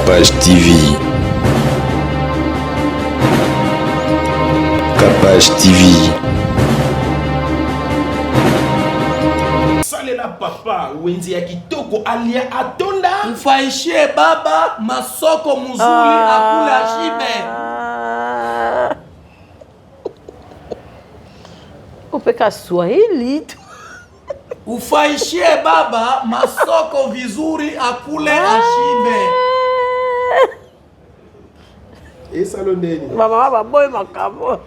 Capage TV. Capage TV. Salela papa wenzi ya kitoko alia atonda mfaishie baba masoko muzuri akule ashibe. Upeka Swahili. Ufaishie baba masoko vizuri akule ashibe. esalondeni Mama baboy makamo.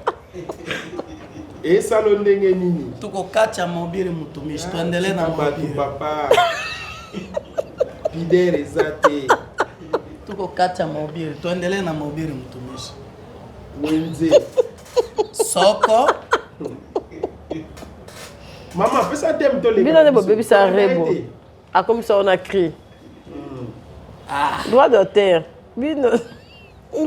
esalondenge nini Tuko kacha mobile mtumishi tuendelee na batu mobile. papa pidere zate Tuko kacha mobile tuendelee na mobile mtumishi. wenze Soko mama pesa tem to le Bino ne bobebi sa rebo. A comme ça on a crié. Droit d'auteur. Bino.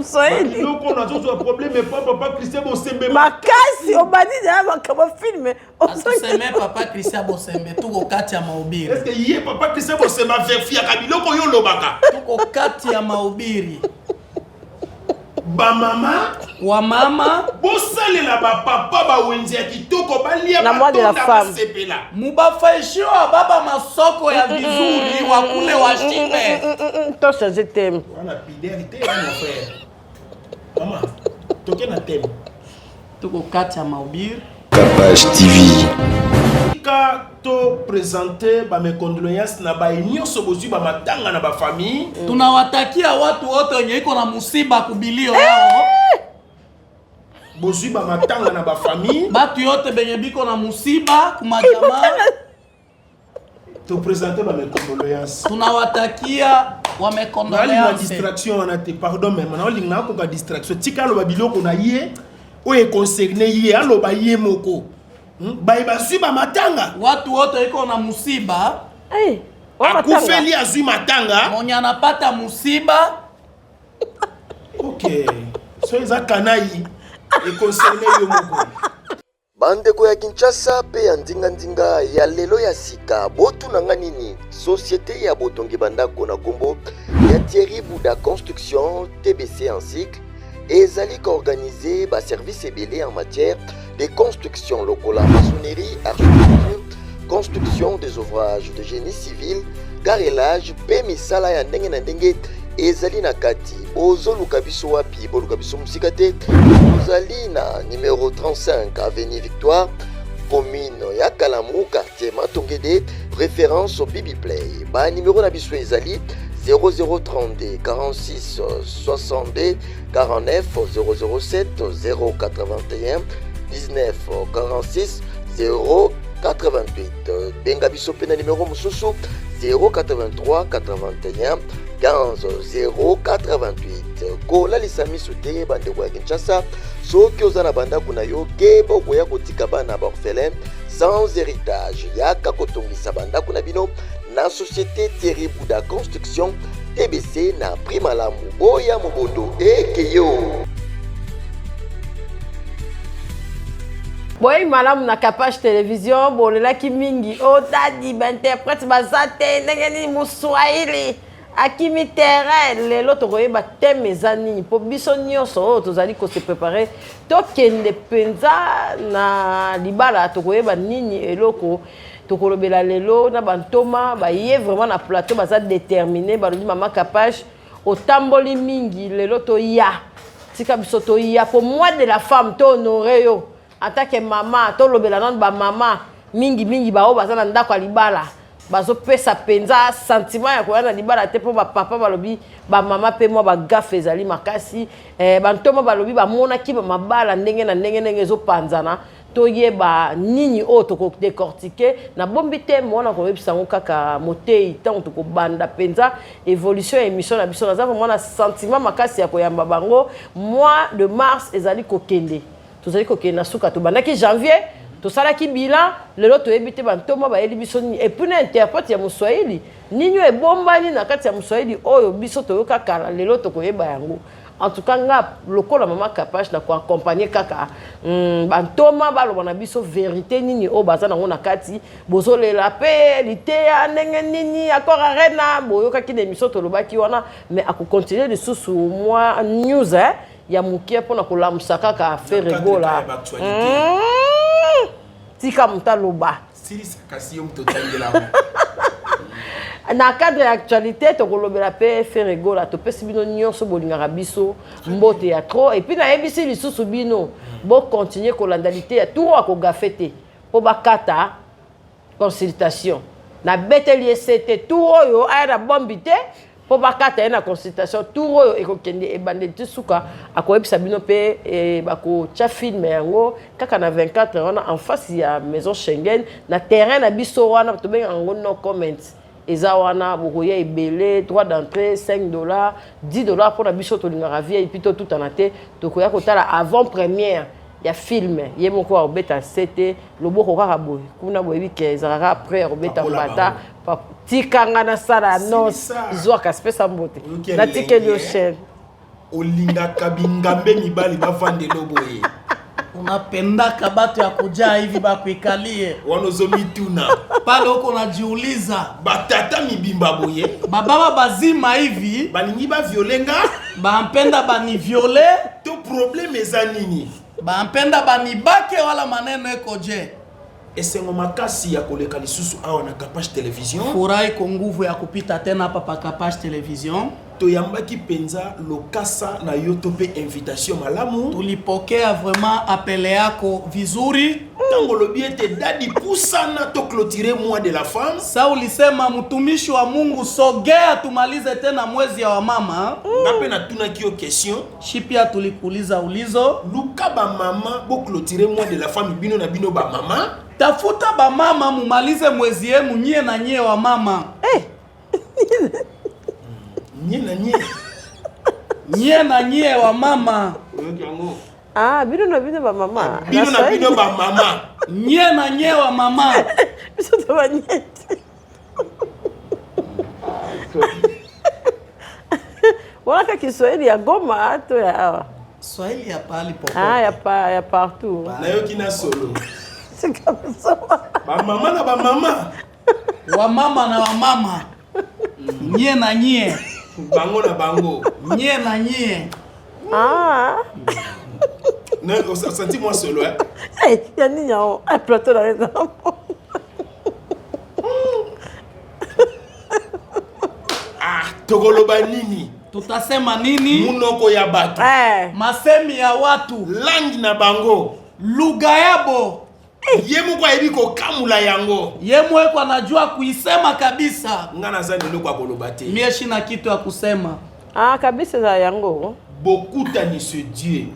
Swahili. donc on a toujours un problème mais pas papa Christian Bosembe Makasi obadi na makamo film. atuseme papa Christian Bosembe tuko kati ya mahubiri. est-ce que yé papa Christian Bosembe verifia kabiloko yo lobaka Tuko kati ya mahubiri. ba mama Wa mama bosalela ba papa ba wenzi ya kitoko balia La moi de la femme. sepela mubafaishio wa baba masoko ya vizuri wakule washibe. Toi changer thème. wana pidere te mon frère mama toke na thème Tuko kati ya mahubiri. Capage TV. ka to présenter ba mes condoléances na ba nyonso bozwi ba matanga na ba famille Tunawatakia watu wote wenye iko na musiba kubilio yao. bozwi ba matanga na ba famille Batu yote benye biko na musiba kumajamaa. to présenter ba mes condoléances Tunawatakia na wamekondoleanse. distraction wana te pardon même na linga ko ka distraction tika lo ba biloko na ye o e concerné ye alo ba ye moko ba bazwi ba matanga Watu wote iko na musiba. Eh. akufeli azwi matanga Mwenye anapata musiba ok so eza kanai e concerné yo moko bandeko ya Kinshasa pe ya ndinga ya lelo ya sika botunanga nini société ya botongi bandako na kombo ya Thierry Bouda Construction TBC en cycle ezali organisé ba service ebele en matière de construction lokola maçonnerie, architecture, construction des ouvrages de génie civil, carrelage pe misala ya ndenge na ndenge ezali na kati bozoluka biso wapi boluka biso musika te bozali na numéro 35 avenue Victoire commune ya Kalamrou quartier Matongede référence au Bibi Play ba numéro na biso ezali 0032 46 62 49 007 081 19 46 088 benga biso pe na numéro mususu 083 81 15 088 kolalisa miso te bandeko ya Kinshasa soki oza na bandako na yo keba okoya kotika bana baorphelin sans héritage yaka kotongisa bandako na bino na société Thierry Bouda Construction TBC na prix malamu boya mobondo ekeyo. Boy malamu na Capage télévision bolelaki mingi odadi ba interprète bazate ndenge ni muswahili akimi terrain lelo tokoyeba thème ezani po biso nyonso tozali ko se préparer tokende penza na libala tokoyeba nini eloko tokolobela lelo na bantoma baye vraiment na plateau baza déterminé balobi mama Capage otamboli mingi lelo to ya tika biso to ya pour moi de la femme to honorer yo en tant que maman to lobela nan ba maman mingi ba o baza na ndako libala bazo pesa penza sentiment ya koya na libala te po ba papa balobi ba maman pe moi ba gafe ezali makasi bantoma balobi ba mona ki ba mabala ndenge na ndenge zo panzana to yeba nini o to ko décortiquer na bombi te mona ko yebisa ngo kaka motei tant to ko banda penza évolution émission na biso na za vraiment na sentiment makasi ya koyamba bango mois de mars ezali kokende tozali kokende na suka to bandaki janvier to salaki bilan lelo to yebite bantoma ba yeli biso ni et puis na interprète ya muswahili ninyo ebombani na kati ya muswahili oyo biso to yoka kala lelo to koyeba yango en tout cas nga lokola mama Kapache na ko accompagner kaka bantoma baloba na biso vérité nini o baza nango na kati bozolela pe liteya ndenge nini akor arena boyoka ki d'émission tolobaki wana mais ako continuer de sous moi news ya mukia pona ko lamusa kaka Ferregola tika mutaloba Silis Kasiyom totangela na cadre d'actualité to kolobela pe Ferregola to pesi bino nyonso bolingaka biso mbote ya trop et puis na yebisi lisusu bino bo continuer kolandalité ya tout ako gafete po bakata consultation na beteli c'était tout oyo aya na bombité po bakata na consultation tout oyo ekokende ebandeli suka akoyebisa bino pe bako tia film yango kaka na 24 wana en face ya maison Schengen na terrain na biso wana to benga ngo no comment Ezawana, bokoya ebele, droit d'entrée, $5, $10 pour la bicho to lingara vie et puis tout en até, to koya kotala avant première, il y a film, il y a mon quoi obeta c'était le beau kaka boy. Kuna boy que ezara après obeta bata, tikanga na sala non, zo ka spesa mbote. Na tike yo chaîne. Olinga kabingambe mibali bafande loboye. Unapenda kabato ya kujaa hivi bakuikalie. Wanozomituna. Pale huko unajiuliza. Batata mibimba boye. Bababa bazima hivi. Balingi ba violenga. Bampenda bani viole. To problème eza nini? Bampenda bani bake wala maneno ekoje. Esengo makasi ya koleka lisusu awa na Kapache Television. Furahi kwa nguvu ya kupita tena hapa pa Kapache Television. Toyambaki penza lokasa na yotope invitation malamu. Tulipokea vraiment appele yako vizuri. Tango lobiete dadi pusana to clôturer mois de la femme. Sa ulisema mtumishi wa Mungu sogea tumalize tena mwezi ya wamama. Ngape na tuna kio question. Shipia tulikuuliza ulizo. Luka ba mama bo clôturer mois de la femme bino na bino ba mama. Tafuta ba mama mumalize mwezi yenu nyie na nyie wa mama. Nye na nye. Nye na nye wa mama. Ah, bino na bino ba mama. Bino na bino ba mama. Nye na nye wa mama. Biso to ba nye. Wala Kiswahili ya Goma to ya awa. Swahili ya pali popo. Ah, ya partout. Na yo kina solo. C'est comme ça. Ba mama na ba mama. Wa mama na wa mama. Nye na nye. Bango na bango. Nye na nye. Ah. Ne, senti moi solo hein. Eh, ya nini yao? Un plateau dans les enfants. Ah, tokoloba nini? Tutasema nini? Munoko ya batu. Masemi ya watu. Langi na bango. Lugha yabo. Yemu kwa ebi ko kamula yango. Yemu eko anajua kuisema kabisa. Ngana zani loko kolobate. Mie shina kitu ya kusema. Ah, kabisa za yango. Bokuta ni ce Dieu.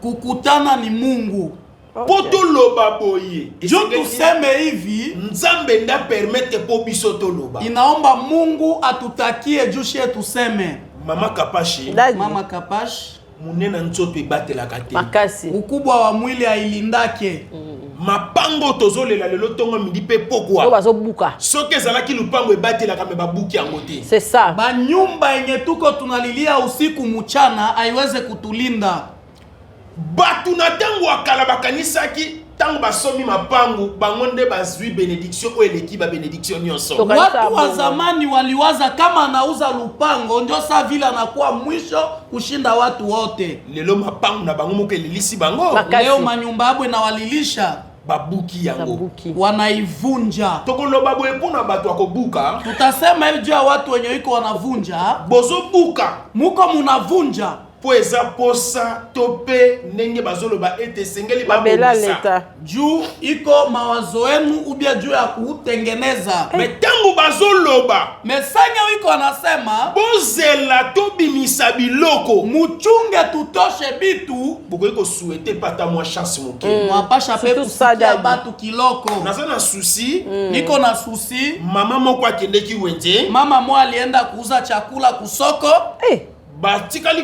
Kukutana ni Mungu. Poto loba boye. Jo tuseme hivi. Nzambe nda permettre po biso to loba. Inaomba Mungu atutakie jushie tuseme. Mama Kapache. Mama Kapache. Munena nzoto ebatela kate. Makasi. Ukubwa wa mwili ailindake. Mapango tozolela lelo tongo midi pe pokwa. Ko bazo buka. Soki ezalaki lupango ebatela kame babuki yango te. C'est ça. Ba nyumba yenye tuko tunalilia usiku mchana haiweze kutulinda. Batu na tango akala bakanisaki tango basomi mapango bangonde bazwi benediction o eleki ba benediction nyonso. Watu wa zamani waliwaza kama anauza lupango ndio saa vile anakuwa mwisho kushinda watu wote. Lelo mapango na bango moko elilisi bango. Leo manyumba yabo na walilisha babuki yango. Wanaivunja. Tokoloba boye pona batu akobuka. Tutasema hivi juu ya watu wenye iko wanavunja. Bozo buka. Muko munavunja. Po eza posa tope nenge bazoloba ete sengeli babela leta. Juu iko mawazo yenu ubia juu ya kutengeneza. Metango bazoloba. Mesanya wiko anasema. Bozela tobimisa biloko. Muchunge tutoshe bitu. Boko yiko souhaiter pata mwa chance moke. Mwapasha pepu sikia batu kiloko. Naza na susi. Niko na susi. Mama moko akendeki wenje. Mama mwa alienda kuuza chakula kusoko. Batikali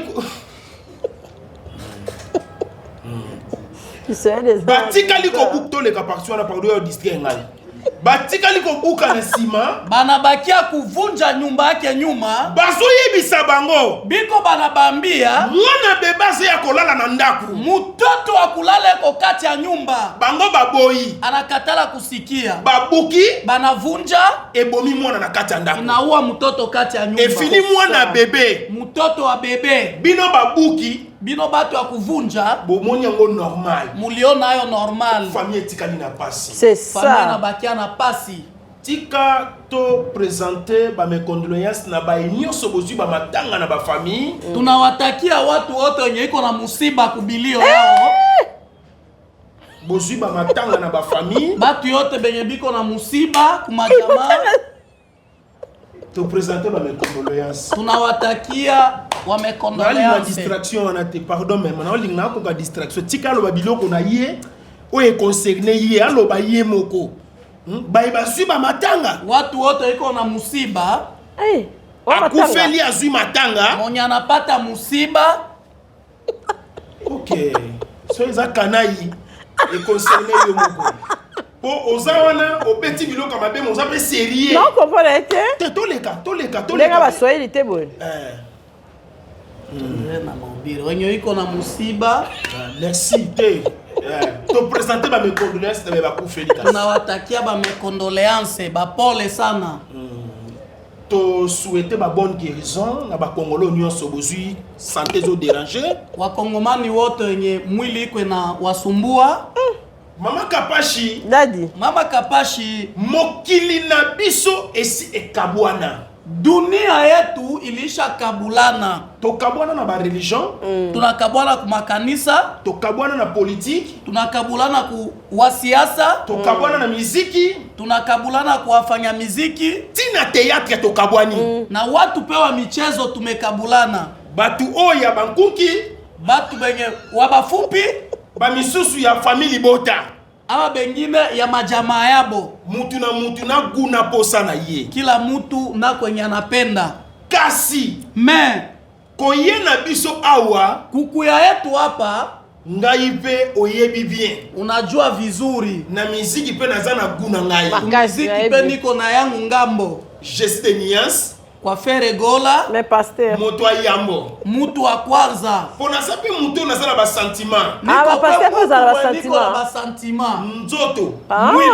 Batikali ko bukto le kapaktu na pardo yo district ngai. batikali kobuka na sima banabakia kuvunja nyumba yake nyuma bazoyebisa bango biko banabambia mwana beba ya kolala na ndaku mutoto akulala eko kati ya nyumba bango baboyi anakatala kusikia babuki banavunja ebomi mwana na kati ya ndaku inaua mtoto kati ya nyumba efili mwana bebe mtoto wa bebe bino babuki bino batu ya kuvunja bomoni yango normal muliona ayo normal famille etikali na pasi C'est famille na ça. bakia na pasi tika to présenter ba mes condoléances na ba nyonso bozwi ba matanga na ba famille tunawatakia watu wote wenye iko na musiba kubilio yao bozwi ba matanga na ba famille batu yote benye biko na musiba kumajamaa to présenter ba mes condoléances tunawatakia na wamekondoleanse distraction wana te pardon mais maintenant lingna ko ka distraction tika lo ba biloko na ye o e concerné ye alo ba ye moko ba bazwi ba matanga watu wote iko na musiba Hey, akufeli azwi matanga mwenye anapata musiba ok so eza kanai e concerné yo moko po oza wana opeti biloko mabe mo oza pe sérieux non, comprends te. te toleka Lenga baswahili te boy. na maubiri wenye iko na musiba merci te to présenter ba mes condoléances na ba kufeli kasi tunawatakia bamekondoleanse bapole sana to souhaiter ba bonne guérison na ba congolais nyonso bozwi santé zo déranger wakongomani wote wenye mwili ikwe na wasumbua mama kapashi Daddy. mama kapashi mokili na biso esi ekabwana dunia yetu ilisha kabulana tokabwana na ba religion tunakabwana kumakanisa tokabwana na politique tunakabulana ku wasiasa tokabwana na miziki tunakabulana kuwafanya miziki tina théâtre tokabwani na watu pewa michezo tumekabulana batu oyo ya bankuki batu benye wabafupi bamisusu ya famille bota ama bengine ya majamaa yabo mutu na guna posa na ye kila mutu na kwenye anapenda kasi me koye na biso awa kukuya yetu hapa ngai pe oyebi bien unajua vizuri na miziki pe naza na guna ngai muziki pe niko na yangu ngambo geste nias kwa Fere Gola Mais pasteur. moto ayambo mutu wa kwanza po naza pe mutu naza na basentiment Ah, pasteur po za ba sentiment. basentiment nzoto Ah. mwili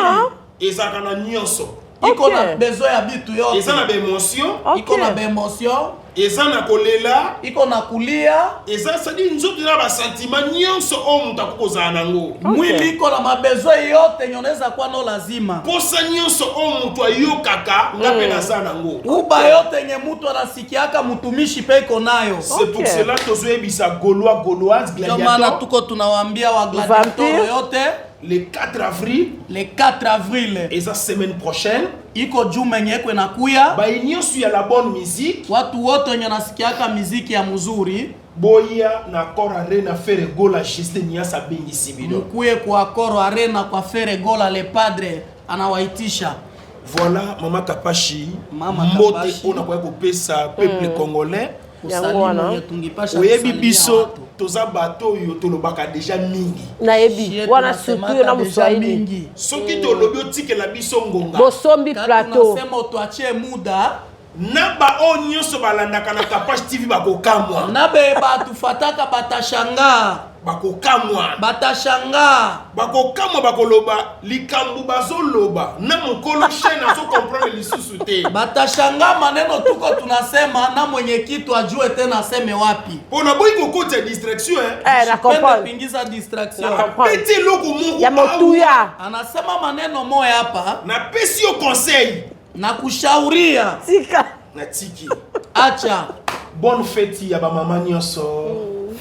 ezalaka na nyonso iko Okay. na besoin ya bitu yote eza na baémotion iko na Ok. bemotion eza na kolela iko na kulia eza sadi nzoto na basentiment nyonso oyo moto akokozala nango mwili iko na mabesoin yote nyoneza kwa no lazima posa nyonso oyo moto ayokaka nga mpe naza nango uba yote yenye mutu anasikiaka mutumishi pe iko nayo c'est pour Ok. cela tozoyebisa gauloise ndio maana gladiator tuko tunawaambia wa gladiator Vampire. yote le 4 avril le 4 avril eza semaine prochaine iko juma yenye ekwe na kuya bayi nyonso ya la bonne musique watu wote wenye nasikiaka miziki ya mzuri boya na cor arena Fere Gola juste niasa abengisi bino mukuye kwa Koro Arena kwa Fere Gola le padre anawaitisha voilà mama kapashi Mama mbote Kapashi. mpona koya kopesa peuple congolais kusalimu wana. yenye tungipasha oyebi kusalimia biso watu. toza bato oyo tolobaka deja mingi Nayebi. Shie Wana tunasemaka surtout na deja muswahili. mingi. soki tolobi otikela biso ngonga Bosombi Kati plateau. tunasema tuachie muda na baoyo nyonso balandaka na kapashi tv bakokamwa nabe batufataka batashangaa bakokamwa bakoloba likambo bazoloba na mokolo chaine azokomprendre lisusu te batashangaa maneno tuko tunasema na mwenye kitu ajue tena aseme wapi mpona boyi kokota ya distraction Eh, na pende comprendre. pingiza distraction apeti eloko moko Ya motuya. anasema maneno moya hapa napesi yo conseil na kushauria Tika. na tiki acha bonne fete ya bamama nyonso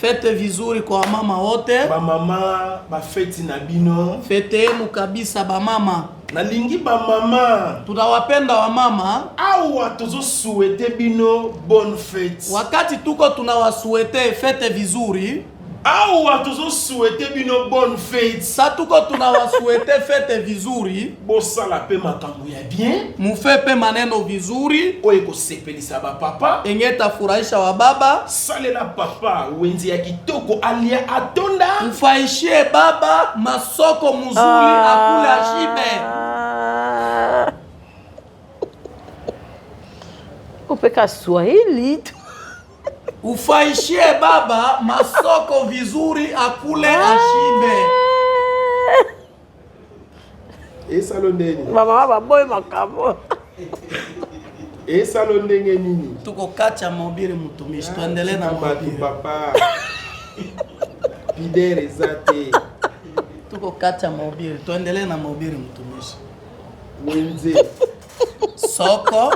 fete vizuri kwa mama wote bamama bafeti na bino fete yenu kabisa bamama nalingi bamama tunawapenda wamama awa tozosouete bino bonne fete wakati tuko tunawasuete fete vizuri awa tozosouete bino bonne fete sa tuko tunawasuete fete vizuri bosala mpe makambo ya bien mufe pe maneno vizuri oyo ekosepelisa bapapa enye etafurahisha wa baba salela papa wenze ya kitoko alia atonda mfaishie baba masoko muzuri akule ashibe Upeka Swahili. Ufaishie baba masoko vizuri akule ashibe. Esalo ndeni. Mama baba boy makamo. Esalo ndenge nini? Tuko kacha mahubiri mtumishi, tuendelee na mahubiri. Papa. Pidere zate. Tuko kacha mahubiri, tuendelee na mahubiri mtumishi. Wenze. Soko.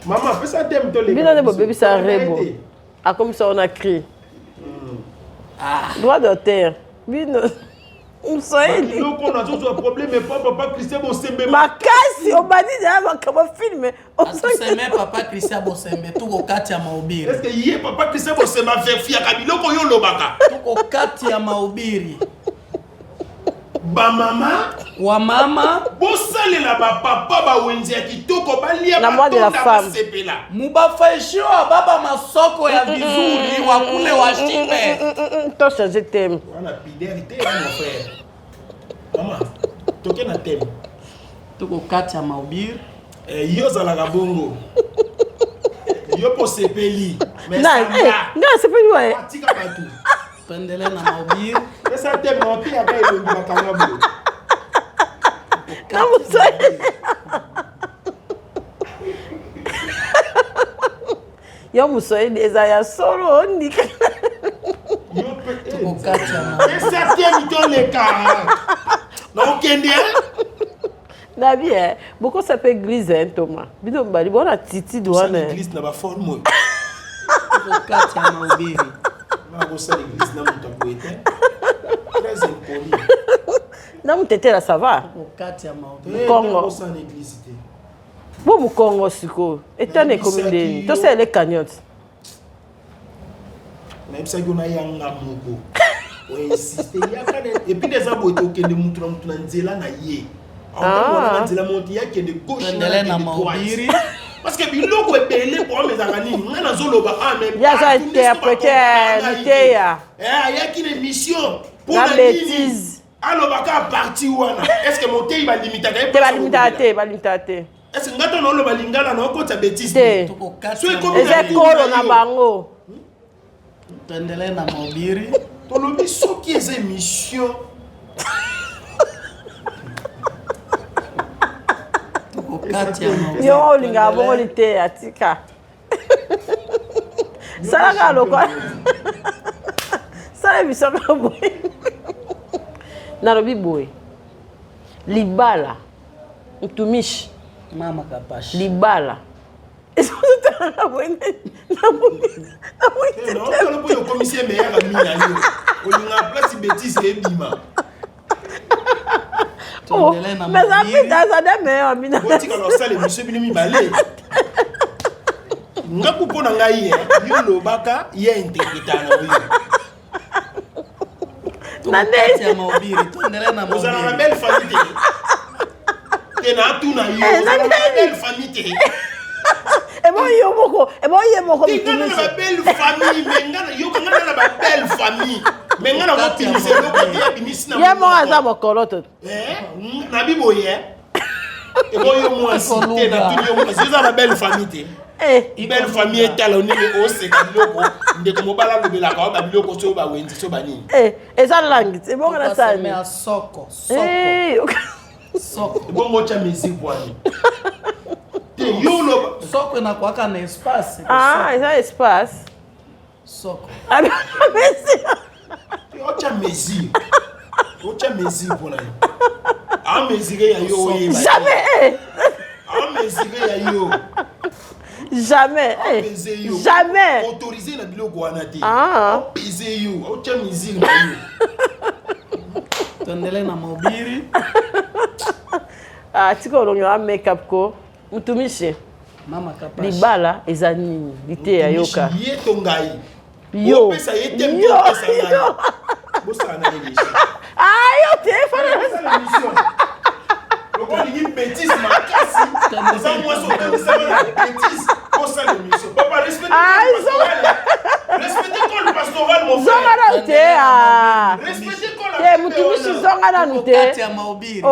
Maman, fais ça thème toi les Bino ne bébé ça rebo. A comme ça on a crié. Droit d'auteur. Bino. Swahili. Donc on a toujours un problème mais papa Christian Bosembe. Makasi obadi na kama film. Aseme papa Christian Bosembe tuko kati ya mahubiri. Est-ce que yé papa Christian Bosembe verifia kabiloko yo lobaka? Tuko kati ya mahubiri. Ba mama, wa mama, bosalela ba papa ba wenzi ya kitoko balia la moi de la femme. Mubafaishiwa baba masoko ya vizuri wakule washibe. Toi changer thème. On a fidélité mon frère. Maman, toke na thème. Tuko kati ya mahubiri. Yo zalaka bongo. Yo posepeli. Mais Non, c'est pas lui. Atika batu. Tuendelee na mahubiri. Esa thème on pia ba elongi bakangabo. Kama Swahili. Yo Muswahili eza ya solo ndika. Tuko kati ya mahubiri. Esa thème to le cas. Non kende. Na bien, beaucoup ça peut église hein Thomas. Bino mbali bona titi douane. L'église na ba forme. Tuko kati ya mahubiri. L'église na muta poete. Très impoli. Na mutete la ça va. Tuko kati ya mahubiri. Congo. Bon mu Congo siko. Etane komindeni. To c'est les cagnottes. Même ça gona yanga moko. O insister yakane et puis des abo to kende mutu na nzela na ye. Ah. Nzela monti yake de gauche na mahubiri. Parce que biloko ebele pour mes amis ngana zoloba mais ya ça interpréter l'idéa. Yaki une mission pour la bêtise. Alors baka parti wana. Est-ce que monter il va limiter ba limiter. Est-ce que ngato no lo balingala na ko ta bêtise tuko kati ya ezekolo na bango. Tuendelee na mahubiri. Tolobi soki eza mission. Tuko kati ya mahubiri. Yo olinga bongo lite atika. Salaka loko. Sala bisaka boy. Narobi boy. Libala. Mtumishi. Mama Kapashi. Libala. Est-ce que tu as la bonne? Non, on peut le commissaire meilleur ami là. On a place bêtise et bima. Oh, mais ça fait ça des meilleurs amis. On dit que ça les monsieur binimi balé. Ngaku pona ngai yo lobaka ya interpréter na oui. Nande ya mahubiri, tuendelee na mahubiri. Vous avez la belle famille. Tena tu na yo, vous avez la belle famille. Et moi yo moko Ngana la belle famille, mais ngana yo ngana la belle famille. Mais ngana va pinise ko ya binisi na. Ya mo aza mokoloto. Na biboye. Et moi yo mo asité na tu yo mo, c'est ça la belle famille. Belle famille est talonnée au sécaloko ndeko mobala lobela ka ba biloko so ba wenzi so ba nini eza langue c'est bon na ça mais soko bon mo cha musique bwani te yo lo soko na kwaka na espace eza espace soko merci o cha musique bwani a musique ya yo jamais ya yo jamais jamais autorisé na biloko wana te baiser yo o cha musique na yo tuendelee na mahubiri tika olongo a makeup ko mtumishi Mama Kapashi libala eza nini lite ya yoka ye to ngai yo pesa yete mpo pesa ngai bosana emission yo téléphone la mission loko ni bêtise makasi ça moi so ça la bêtise pour ça l'émission papa respectez le pastoral mon frère respectez te mtumishi zonga na nute kati ya mahubiri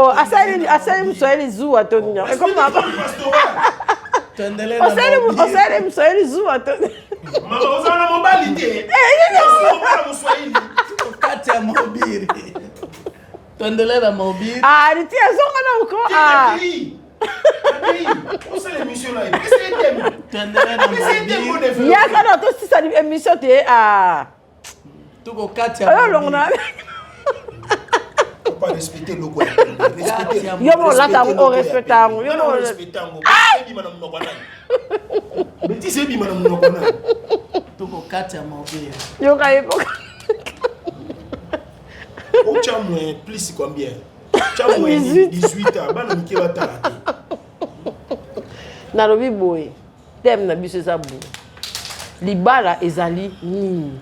asali Mswahili zuwa to nyo comme pastoral Tuendelee na Osele Mswahili zua tu. Mama uzana mobali te. Mswahili. Kati ya mahubiri. Tuendelee na mahubiri. Nitie zonga na uko. Quelle émission là? Tuendelee na mahubiri. Yaka na to sisa émission te Tuko kati ya mahubiri. Pas respecter le goût. Yo mo lata on respecta on. Yo mo respecter on. Bi manam no kwana. Beti se bi manam no kwana. Tuko kati ya mahubiri. Yo ka epoka. O chamwe plus combien? Chamwe 18 ans. Bana mikela tala. Na lobi boy. Tem na biso za boy. Libala ezali nini?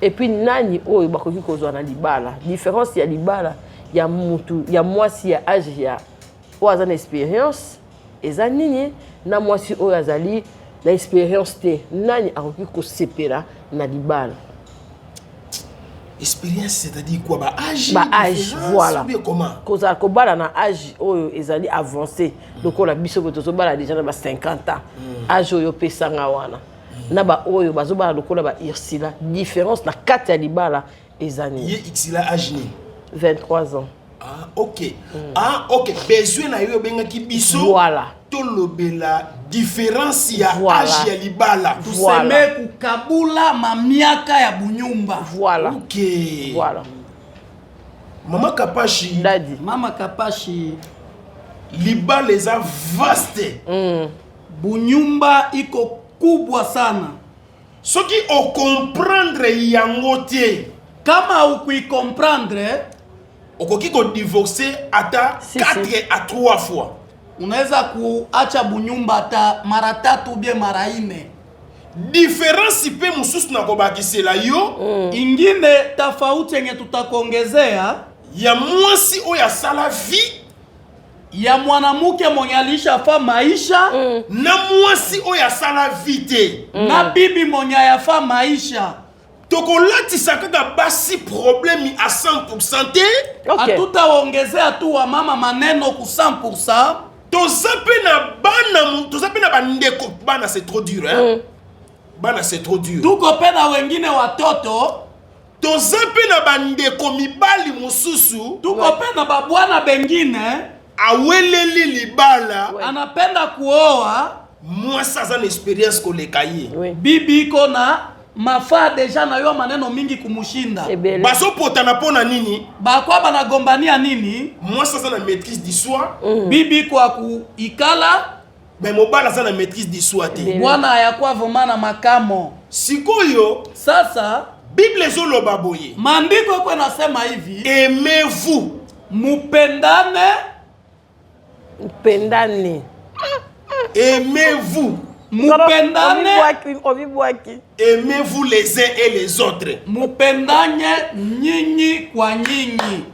Et puis nani oyo bakoki kozwa na libala. Différence ya libala ya mutu ya mwasi ya âge ya oyo na expérience eza nini na mwasi oyo azali na expérience te. Nani akoki kosepela na libala? Expérience c'est-à-dire quoi? Ba âge, voilà. Comment? Kozala kobala na âge oyo ezali avancé. Lokola biso botozo bala déjà na ba 50 ans. Âge oyo pesanga wana. Na ba oyo bazobala lokola ba irsila. Différence na kati ya libala ezani. Ye irsila âge ni 23 ans. Ah OK. Ah OK. Besoin na yo benga ki biso. Voilà. To lobela différence ya âge ya libala. Tuseme kukabula mamiaka ya bunyumba. Voilà. OK. Voilà. Mama Kapashi. Dadi. Mama Kapashi. Libala eza vaste. Bunyumba iko kubwa sana. Soki o comprendre yango te. Kama ukuikomprendre, okoki ko divorcer ata 4 à 3 fois. Unaweza kuacha bunyumba ata mara 3 bien mara 4. Différence pe mususu na kobakisela yo. Ingine tofauti yenye tutakuongezea ya mwasi oyo asala vie ya mwanamuke mwenye alishafa maisha na mwasi oyo asala vie te na bibi mwenye yafa maisha. Tokolatisa kaka basi problemi a 100% te. Hatutaongezea tu wa mama maneno ku 100%. Toza pe na bandeko bana c'est trop dur hein. Bana c'est trop dur. Tuko pe na wengine watoto. Toza pe na bandeko mibali mususu. Tuko pe na babwana bengine aweleli libala anapenda kuoa mwasi aza na experience koleka ye. Bibi iko na mafaa deja na yo maneno mingi kumushinda. Bazopotana pona nini? Bakwa banagombania nini? Mwasi aza na maîtrise du soi. Bibi kwa kuikala. Mais mobala aza na maîtrise du soi te. Bwana ayakuwa vomana makamo. Sikoyo sasa Bible ezoloba boye. Maandiko yako nasema hivi, aimez-vous. Mupendane. Pendane. Aimez-vous. Mupendane. Aimez-vous les uns et les autres. Mupendanye nyinyi kwa nyinyi.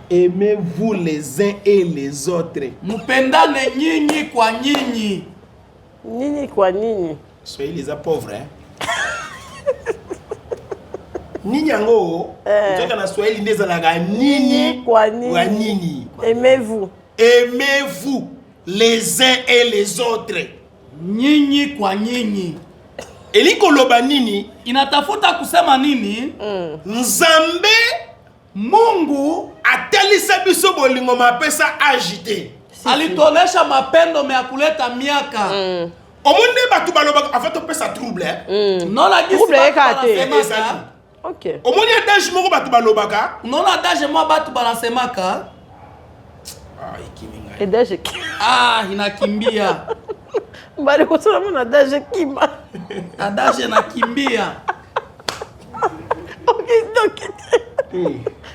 Aimez-vous les uns et les autres. Mupendane nyinyi kwa nyinyi. Nyinyi kwa nyinyi. Soyez les pauvres hein. Nini yango toka na Swahili ndeza laga nini kwa nini. Aimez-vous. Aimez-vous les uns et les autres. Nyinyi kwa nyinyi. Eliko loba nini? Inatafuta kusema nini? Nzambe Mungu atalisa biso bolingo mapesa agité. Alitonesha mapendo me akuleta miaka. Omonde batu baloba afato pesa trouble hein. Non la gisi ba OK. Omoni adage moko batu balobaka. Non adage mo batu banasemaka. Ah ikiminga. Adage. Inakimbia. Mbali kusema mna adage kima. Adage nakimbia. OK.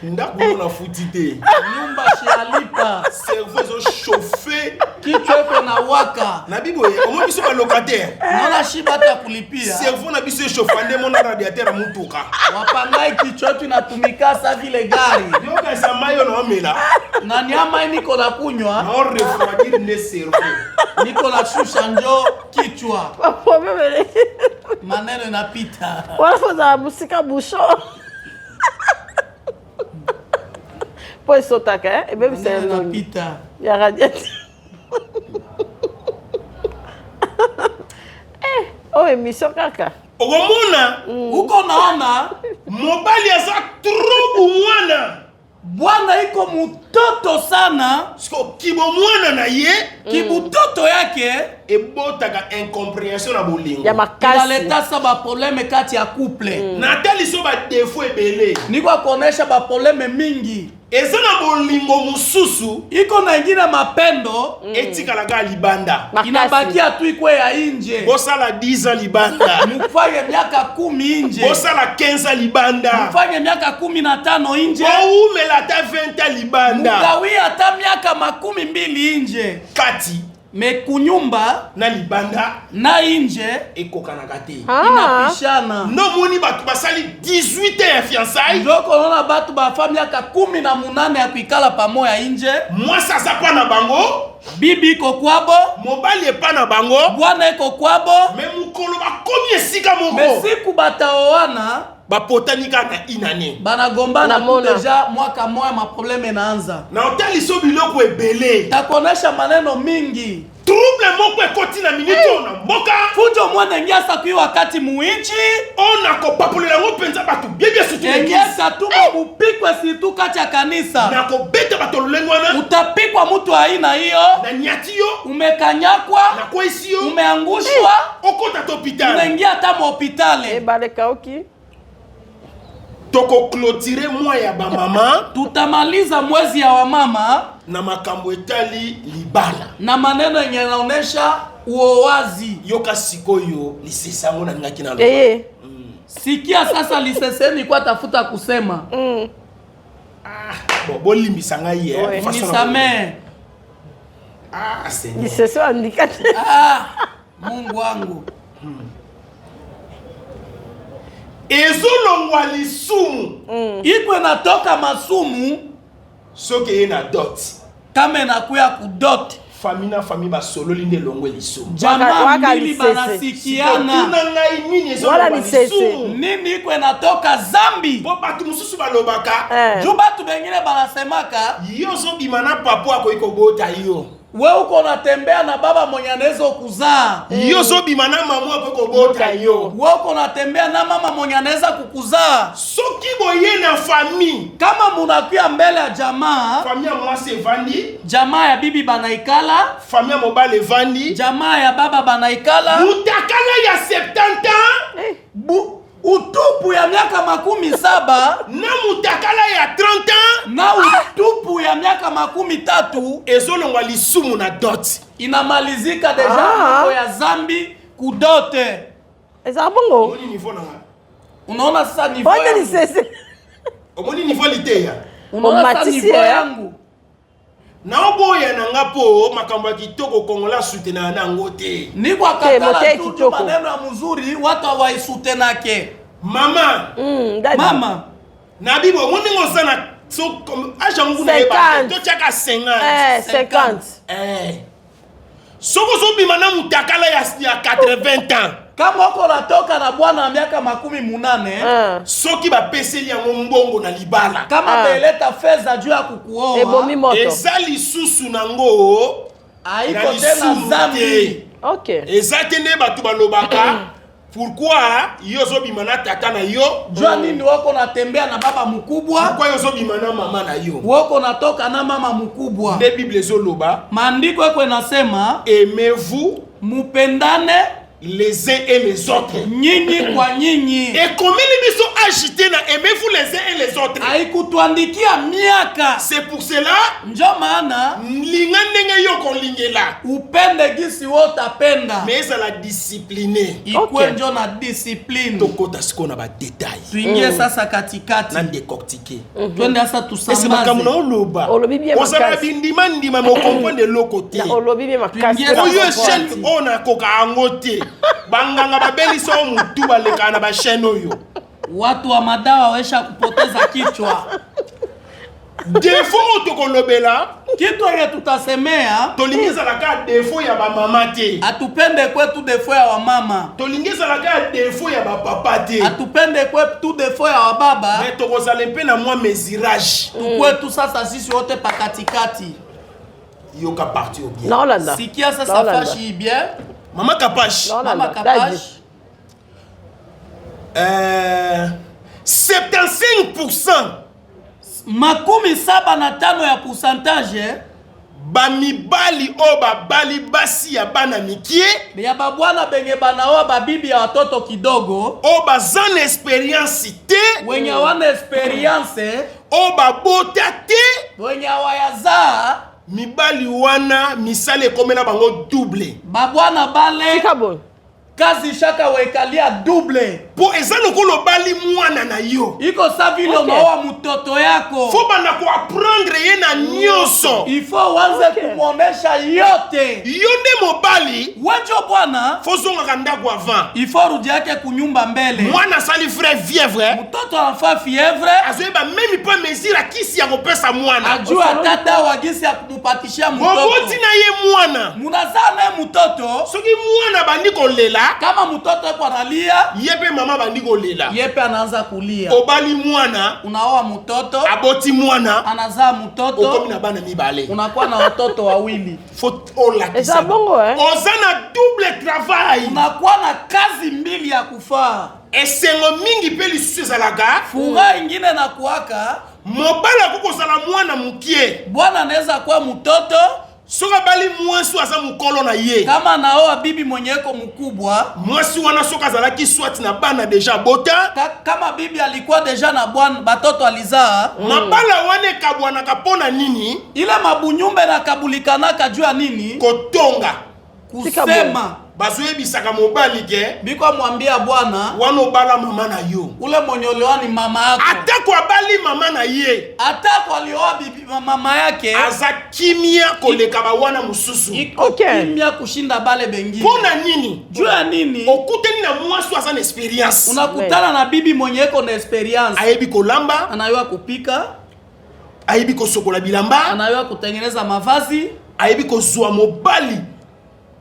Ndako na futite. Nyumba shialipa. Cerveau zo chauffer. Kichwa iko na waka. Na bibo ye, omo biso ba locataire. Nona shiba ta kulipia. Cerveau na biso chauffande mona radiateur a mutuka. Wapangai kichwa yetu inatumika sa vile gari. Yoka sa mayo na omela. Na nyama niko na kunywa. Na refroidir ne cerveau. Niko na shusha njo kichwa. Maneno inapita. Wanafunza musika busho. Po sotaka et même c'est na pita. Ya radiateur. Oh émission kaka. Okomona Uko naona mobali aza trop mwana. bwana iko mtoto sana. Siko kibo mwana na ye Kibutoto yake ebotaka incompréhension na bolingo. Ya makasi. inaleta sa ba problème kati ya couple. Natali so ba défaut ebele. Niko konesha ba problème mingi. Eza na bolingo mususu Iko na ingine mapendo etikala libanda. inabakia tu ikwe ya inje. Bosala 10 ans libanda. Mufanye miaka 10 inje. Bosala 15 ans libanda. Mufanye miaka 15 inje. Boumela ta 20 ans libanda. Mugawi hata miaka 12 inje. Kati Me kunyumba na libanda na inje ekokanaka te. inapishana. No moni batu basali 18 ans ya fiançailles. Ndoko naona batu ba miaka 18 ya kuikala pamoja inje. Mwasi aza pa na bango, Bibi iko kwabo, mobali epa na bango, bwana iko kwabo. me mukolo bakomi esika moko. Mesiku bataoana Bapotanika na inane. banagombana tu Namona. deja mwaka moya ma problème inaanza. Na otali so biloko ebele. Takonesha maneno mingi. Trouble moko ekoti na minute ona mboka. Fujo mwana ngiasa kui wakati muinchi. Ona ko papolela ngo penza batu biebie sutu l'église. Ngiasa tu mupikwe situ kati ya kanisa. Na ko beta bato lengwana. Utapikwa mtu aina hiyo. Na nyati yo. Umekanyakwa. Na kwa isi yo. Umeangushwa. Okota to hospital. Unaingia hata mhopitali. Bale kauki. Toko clôturer moi ya ba mama. Tutamaliza mwezi ya wamama Na makambo etali libala. na maneno yenye yanaonesha uowazi. Yoka sikoyo lisesango na ngaki na lo. Sikia sasa liseseni kwa tafuta kusema. Bon, bolimbisa ngai ye. Nisame. Seigneur. Liseso andikate. Mungu wangu. Ezolongwa lisumu. Ikwe natoka masumu Soke ye na dot. kama inakuya kudot. Famina famille basololi nde longwe lisumu. Jamaa Waka mbili lisese. banasikiana. Tuna ngai nini Wala ezolongwa lisese. lisumu. Nini ikwe natoka zambi. Bo batu mususu balobaka. Juu batu bengine banasemaka Yo zobima na papo akoki kobota yo. we uko unatembea na baba mwenye anaweza kuzaa. Yo zobima na mama akoki kobota yo. We uko unatembea na mama mwenye anaweza kukuzaa. Soki boye na famille. Kama munakuya mbele ya jamaa, Famille ya mwasi evandi. jamaa ya bibi banaikala, Famille ya mobile evandi. jamaa ya baba banaikala, Mutakala ya 70 ans. utupu ya miaka 17 Na mutakala ya 30 ans. na utupu ya miaka 13 Ezolongwa lisumu na dot. inamalizika deja mambo ya zambi kudote. Eza bongo. Omoni niveau na nga. Unaona sasa niveau Bonde yangu. lisese. Omoni niveau liteya. Unaona sasa Omatisi, niveau eh? yangu. Na oboya na nga po makambo ya kitoko kongola soutenir na ngo te. Ni kwa mote kakala tu kitoko. maneno ya mzuri watu hawaisutenake. Mama, Dadi. Mama, na bibo moni ngo sana so comme aja ngu na 50. eba to chaka 50. 50. Soko so bima na mutakala ya 80 ans. kama uko natoka na bwana wa miaka 18, Soki ba peseli yango mbongo na libala. kama beleta fedha juu ya kukuoa, Ebomi moto. Eza lisusu nango haiko na tena lisumu zambi. te. Ok. Eza te nde batu balobaka. Pourquoi yo zobima na tata na yo? Jua nini wako natembea na baba mkubwa, Pourquoi yo zobima na mama na yo? wako natoka na mama mkubwa. Nde Bible ezoloba, Maandiko yako inasema aimez-vous mupendane les uns et les autres. nyinyi kwa nyinyi. Ekomeli biso agité na aimez-vous les uns et les autres. Haikutuandikia miaka. C'est pour cela Njo maana linga ndenge yo kolingela. upende gisi wotapenda. Mais ezala discipliné. Ikwe Okay. njo na discipline. Tokota siko na ba détails. Tuingie sasa katikati. Na décortiquer. Twende sasa Ese makambo na tusambaze. oloba. Olobi bien Ozala makasi. bindima ndima mo comprendre le côté. Na olobi bien makasi. Tuingie Oyo Eza chaîne ona koka ango te. Banganga babelisa o mutu baleka na ba chaîne oyo. Watu wa madawa waisha kupoteza kichwa. défaut tokolobela kitu yenye tutasemea tolingeza la ka défaut ya ba mama te atupende kwetu defo ya wamama tolingeza la ka défaut ya ba papa te atupende kwetu defo ya wababa mais tokozala mpe na mwa mesurage kwetu sasa sisi wote pakatikati yoka parti au bien Non, là-dedans. sikia sasa fashi bien mama Kapash Non, mama là-dedans. Kapash 75% makumi 75 ya pourcentage bamibali o babali basi ya bana mikie ya babwana benye banaoa babibi ya watoto kidogo o baza na experience te wenye wana experience o babota te wenye hawayazaa mibali wana misala ekomela bango double babwana bale Sika bon. kazi shaka wekalia double po eza lokolo bali mwana na yo iko sa vile unaoa mtoto yako fo banda kuaprendre ye na nyonso ifo wanze kumwonesha yote yo nde mobali wenjo bwana fo zongaka ndako avant ifo rudi yake kunyumba mbele mwana asali vrai fièvre mtoto anafa fievre azoyeba meme mpo mesure akisi ya kopesa mwana ajua tata wagisi ya kumupatishia mtoto boboti na ye mwana munazaa naye mtoto soki mwana bandi kolela kama mtoto eko analia ye mpe mama bandi kolela yepe anaanza kulia obali mwana unaoa mtoto aboti mwana anazaa mtoto okomi na bana mibale unakuwa na watoto wawili faut Et ça olakisa bongo, hein? oza na double travail unakuwa na kazi mbili ya kufaa esengo mingi mpe lisusu ezalaka furaha ingine na kuwaka mobali akokozala mwana mokie bwana anaweza kuwa mtoto soki abali mwasi aza mokolo na ye kama naoa bibi mwenye eko mkubwa mwasi wana soki azalaki swati na bana deja bota kama bibi alikuwa deja na bwana batoto alizaa mabala wana ekabwanaka mpo na nini ile mabunyumbe nakabulikanaka juu ya nini kotonga kusema bazoyebisaka mobali ke biko mwambia bwana wana obala mama na yo ule mwenye ulioa ni mama yako atako abali mama na ye atako alioa bibi mama yake aza kimia koleka bawana mosusu iko Okay. kimya kushinda bale bengine mpo na nini juu ya nini okutani na mwasi aza na experience unakutana na bibi mwenye eko na experience ayebi kolamba anayua kupika ayebi kosokola bilamba anayua kutengeneza mavazi ayebi kozwa mobali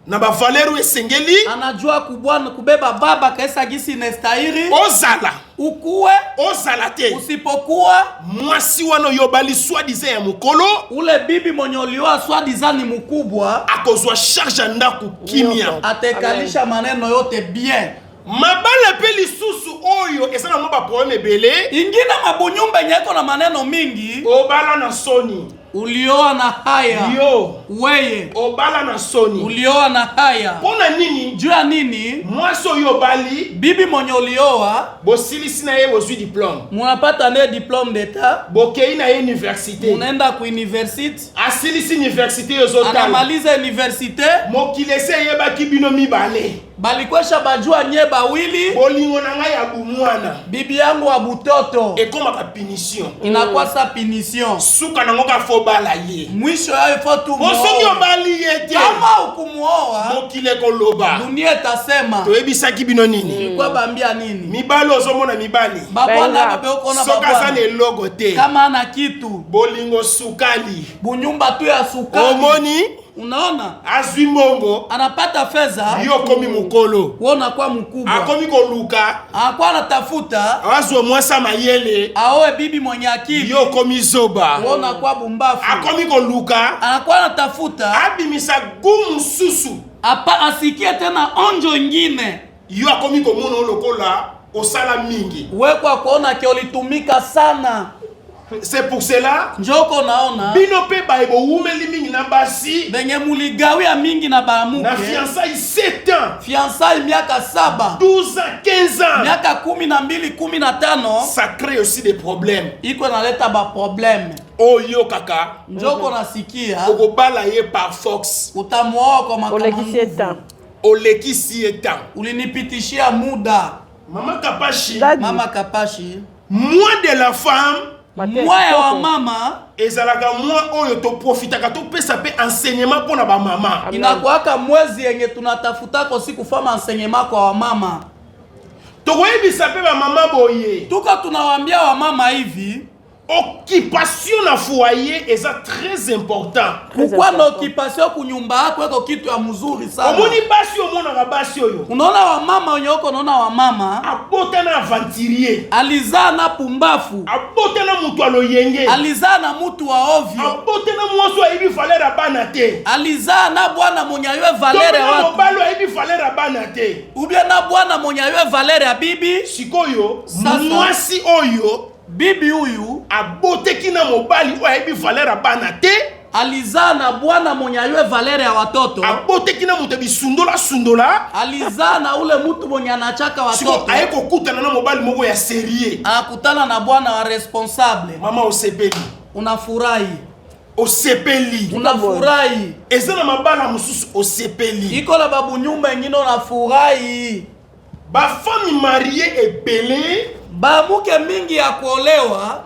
na bavaleru esengeli anajua kubwana kubeba baba kaisa gisi nestahiri ozala ukuwe ozala te usipokuwa mwasi wana oyo obali swadiza ya mokolo ule bibi mwenye ulioa swadiza ni mkubwa akozwa charge ya ndako kimia atekalisha maneno yote bien mabala mpe lisusu oyo eza na mwa baproblème ebele ingine mabunyumba nyeko na maneno mingi obala na soni ulioa na haya yo weye obala na soni ulioa na haya mpo na nini juu ya nini mwasi oyo obali bibi mwenye ulioa bosilisi na ye bozwi diplôme munapata ne diplôme d'etat bokei na ye université munaenda ku university asilisi université ozotala anamaliza universite mokili esi eyebaki bino mibale balikwesha bajua nye bawili bolingo na ngai ya bumwana bibi yangu wa butoto ekomaka punition inakuwa sa punition suka nango ka fo bala ye mwisho yayo ifo tu osoki obali ye te kama ukumuoa mokili ekoloba dunia itasema toyebisaki bino nini ilikuwa bambia nini mibali ozomona mibali babwana babeokona soki aza na babwana elogo te kama ana kitu bolingo sukali bunyumba tu ya sukari omoni unaona azwi mbongo anapata fedha yo okomi mokolo wona kwa mkubwa akomi koluka anakuwa anatafuta azwa mwasa mayele aoe bibi mwenye akili yo okomi zoba wona kwa bumbafu akomi koluka anakuwa anatafuta abimisa gumu susu apa asikie tena onjo ingine yo akomi komona olokola osala mingi wekwa kuona ke ulitumika sana c'est pour cela njoko naona bino mpe baye bowumeli mingi na basi benye muligawia mingi na na baamuke fiançailles 7 ans fiansai miaka 7 12 ans 15 ans miaka 12 15 ça crée aussi des problèmes iko naleta baprobleme oyo kaka njoko nasikia okobala ye par fox utamuoa kwa Olekisi etan. olekisi ye temps ulinipitishia muda mama Kapashi Dadi. mama Kapashi moins de la femme mwa wa mama ezalaka mwa oyo toprofitaka topesa mpe enseignement mpo na bamama inakuwaka mwezi yenye tunatafutako siku fama enseignement kwa wamama tokoyebisa mpe bamama boye tuka tunawambia wamama hivi occupation na foyer est très important. Pourquoi l'occupation kunyumba yako iko kitu ya mzuri sana? Omoni basi omona basi oyo. Unaona wa mama onyoko unaona wa mama abota na aventurier. Alizaa na pumbafu. Abota na mutu aloyenge. Alizaa na mutu wa ovyo. Abota na mwoso aibi valeur abana te. Alizaa na bwana mwenye ywe valeur ya watu. Mobalo aibi valeur abana te. Ubia na bwana mwenye ywe valeur ya bibi. Sikoyo mwasi oyo bibi huyu aboteki na mobali oyo aibi valeur abana te. Alizaa na bwana mwenye ywe valeur ya watoto. Aboteki na mutu sundola. Alizaa na ule mtu mwenye anachaka watoto. Siko ayeko kutana na mobali moko ya serie. Akutana na bwana wa responsable. Mama osepeli. Unafurahi. Osepeli. Unafurahi. Eza na mabala mususu osepeli. Iko na babu nyumba ingine unafurahi. Ba femme mariée ebele. Ba muke mingi ya kuolewa.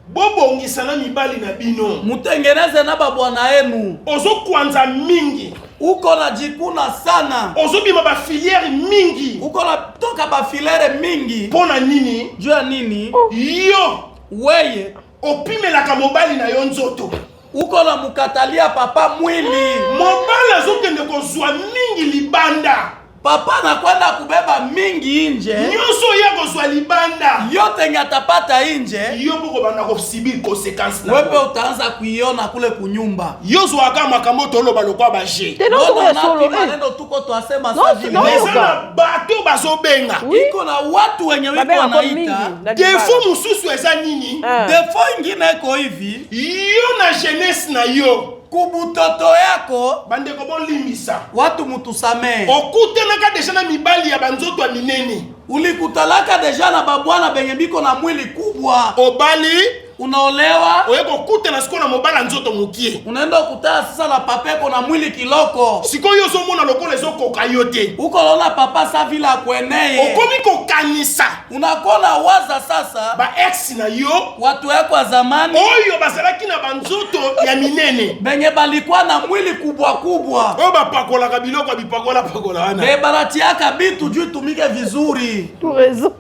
Bobongisa na mibali na bino. Mutengeneze na babwana yenu. Ozo kwanza mingi. Uko na jikuna sana. Ozo bima ba filière mingi. Uko na toka ba filière mingi. Pona nini? Jua nini? Yo. Weye. Opimelaka mobali na yo nzoto. Uko na mukatalia papa mwili. Mobali azokende kozwa mingi libanda. Papa na kwenda kubeba mingi inje. Nyoso yako zwa libanda. Yote ngatapata inje. Yo boko banda kosibiri conséquences na. Wewe utaanza kuiona kule kunyumba. Yo zwa kama kamoto lo balokwa baje. Teno solo maneno tuko twasema sasa vile. Neza bato bazobenga. Iko na watu wenye wiko wanaita. Defo mususu eza nini? Defo ingine iko hivi. Yo na jeunesse na yo. Kubutoto yako bande ko bolimbisa watu mutusame okutenaka deja na mibali ya banzoto ya minene ulikutalaka deja na babwana benye biko na mwili kubwa obali unaolewa oyeko kutana siko na mobala nzoto mukie unaenda kutana sasa na papeko na mwili kiloko siko yo somona lokole zokoka yote uko lona papa sa vila kweneye okomi kokanisa unakona waza sasa ba ex na yo watu yako wa zamani oyo bazalaki na banzoto ya minene benye balikuwa na mwili kubwa kubwa oyo bapakolaka biloko ya bipakola wana baratiaka bitu juu tumike vizuri tu raison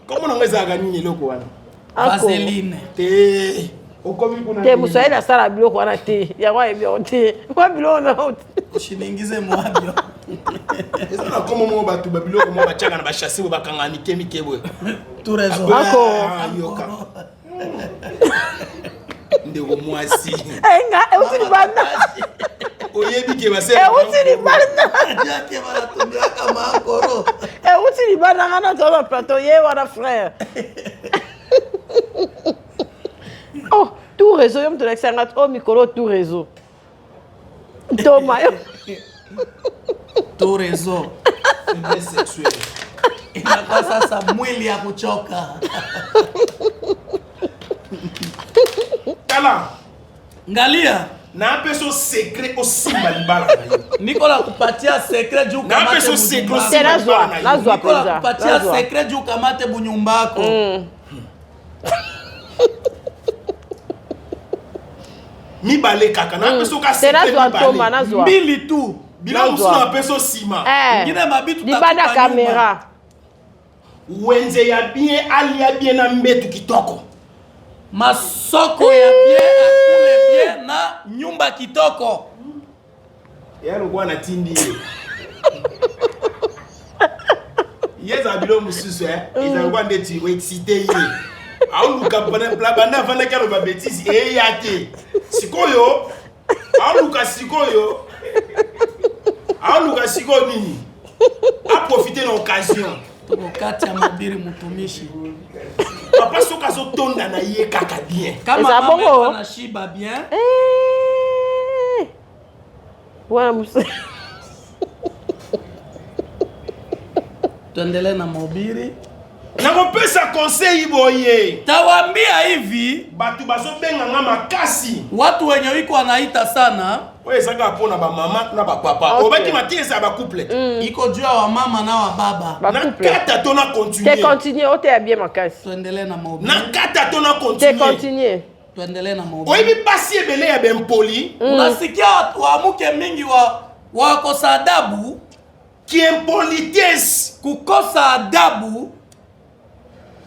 komo na ngezaka nini eloko wana Vaseline te okomi kuna te muswahili asala biloko wana te yango ayebio te kwa biloko na ushiningize mwabio eza na komo mo batu babiloko mo bachaka na bashasi bo bakangani kemikebwe tu raison yoka ndeko mwasi enga euti banda oyebi ke base euti banda yake banatumia kama akoro euti banda ngana tola plateau ye wana frère. Oh, tout réseau, yom tolek sangat oh mikolo tout réseau. Toma yo. Tout réseau. faiblesse sexuelle. Inakuwa sasa mwili ya kuchoka. Tala. Ngalia. Na peso secret aussi malibala na yo. Nikola kupatia secret juu na kamate peso secret aussi malibala na yo. Nikola kupatia secret juu kamate bunyumbako. Mibale kaka na peso ka secret mibale. Mbili tu. Bila musu na peso sima. Ngine mabitu libanda kamera. Wenze ya bien alia bien na mbetu kitoko. Masoko ya bien akule bien na nyumba kitoko. Yalo kwa na tindi ye. Yeza bilo mususu izangwa ndeti we excité ye. Auluka bana vana kalo ba bêtise yate. Sikoyo. Auluka sikoyo. Auluka sikoyo nini? A profiter de l'occasion. Wakati ya mabiri mtumishi. Papa soka zo tonda na ye kaka bien. Kama mama anashiba bien. Wana musa. Tuendelee na mobiri. Nakopesa conseil boye. Tawambia hivi, batu bazobenga nga makasi. Watu wenye wiko wanaita sana. Oye sanga pona ba mama na ba papa. Okay. Obaki matiesa ba couple. Iko juu ya wa mama na wa baba. Na kata tona continuer. Te continuer ote ya bien makasi. Tuendelee na mobiri. Na kata tona continuer. Te continuer. Tuendelee na mobiri. Oye bi basi ebele ya bempoli. Unasikia watu waamuke mingi wakosa adabu. Qui impolitesse. Kukosa adabu.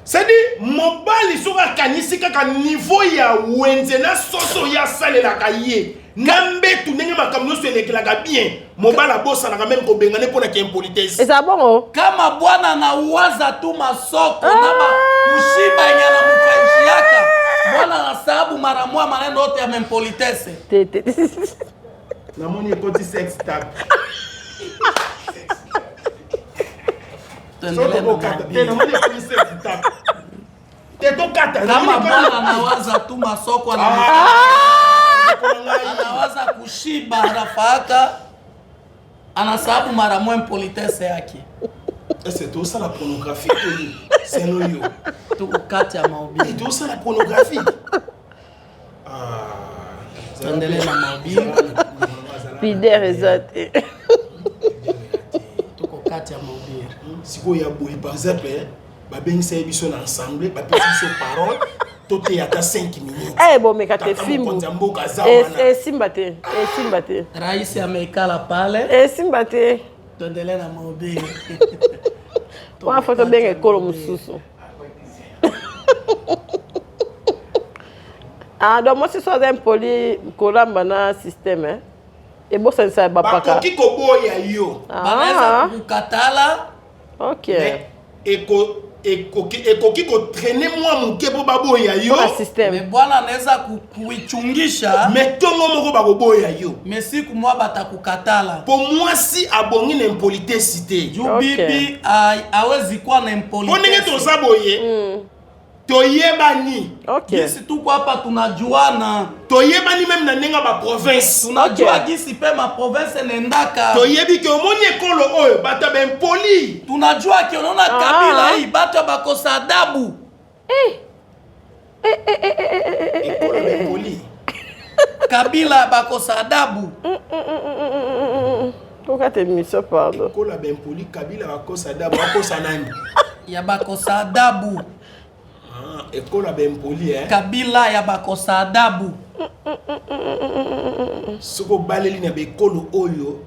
c'est-à-dire mobali soka kanisi kaka niveau ya wenze na soso ya salela kaye nambe tu ndenge makamno so elekela bien mobala bossa na même ko bengane pona ki impolitesse et ça bon kama bwana na uwaza tu masoko na ba kushiba nyana mfaishiaka bwana na sababu mara moja maneno yote ya impolitesse na moni ekoti sex tap kama bwana anawaza tu masoko anawaza kushiba anafaka anasababu mara moja impolitesse yake. C'est tout ça la pornographie c'est nous yo tuko kati ya mahubiri c'est tout ça la pornographie tuendelee na mahubiri pidere zote tuko kati ya mahubiri siko ya boy par exemple babengisa biso na ensemble bapesi biso parole tote ata 5 minutes bon mais kate film simbate simbate rais amekala pale simbate tuendelee na mahubiri kwa foto benge kolo mususu donc moi c'est soit un poli kolamba na système et bon ça ne ba paka bakoki koboya yo banaweza kukatala OK ekoki kotraîner mwa moke po baboya yo me bwana anaweza kuichungisha me tongo moko bakoboya yo me siku mwa batakukatala po mwasi abongi na impolitesse te juu bibi awezi kuwa na impolitesse po ndenge toza boye toyebani gisi tuko hapa tunajuana toyebani même na ndenge ba province tunajua gisi pe ma province nendaka toyebi ke omoni ekolo oyo bato ba impoli tunajua ke unaona kabila hii bato bakosa adabu ekolo ba impoli kabila bakosa adabu kokate miso pardon ekolo ba impoli kabila bakosa adabu bakosa nani ya bakosa adabu ekolo ba impoli kabila ya bakosa adabu soko baleli na bekolo oyo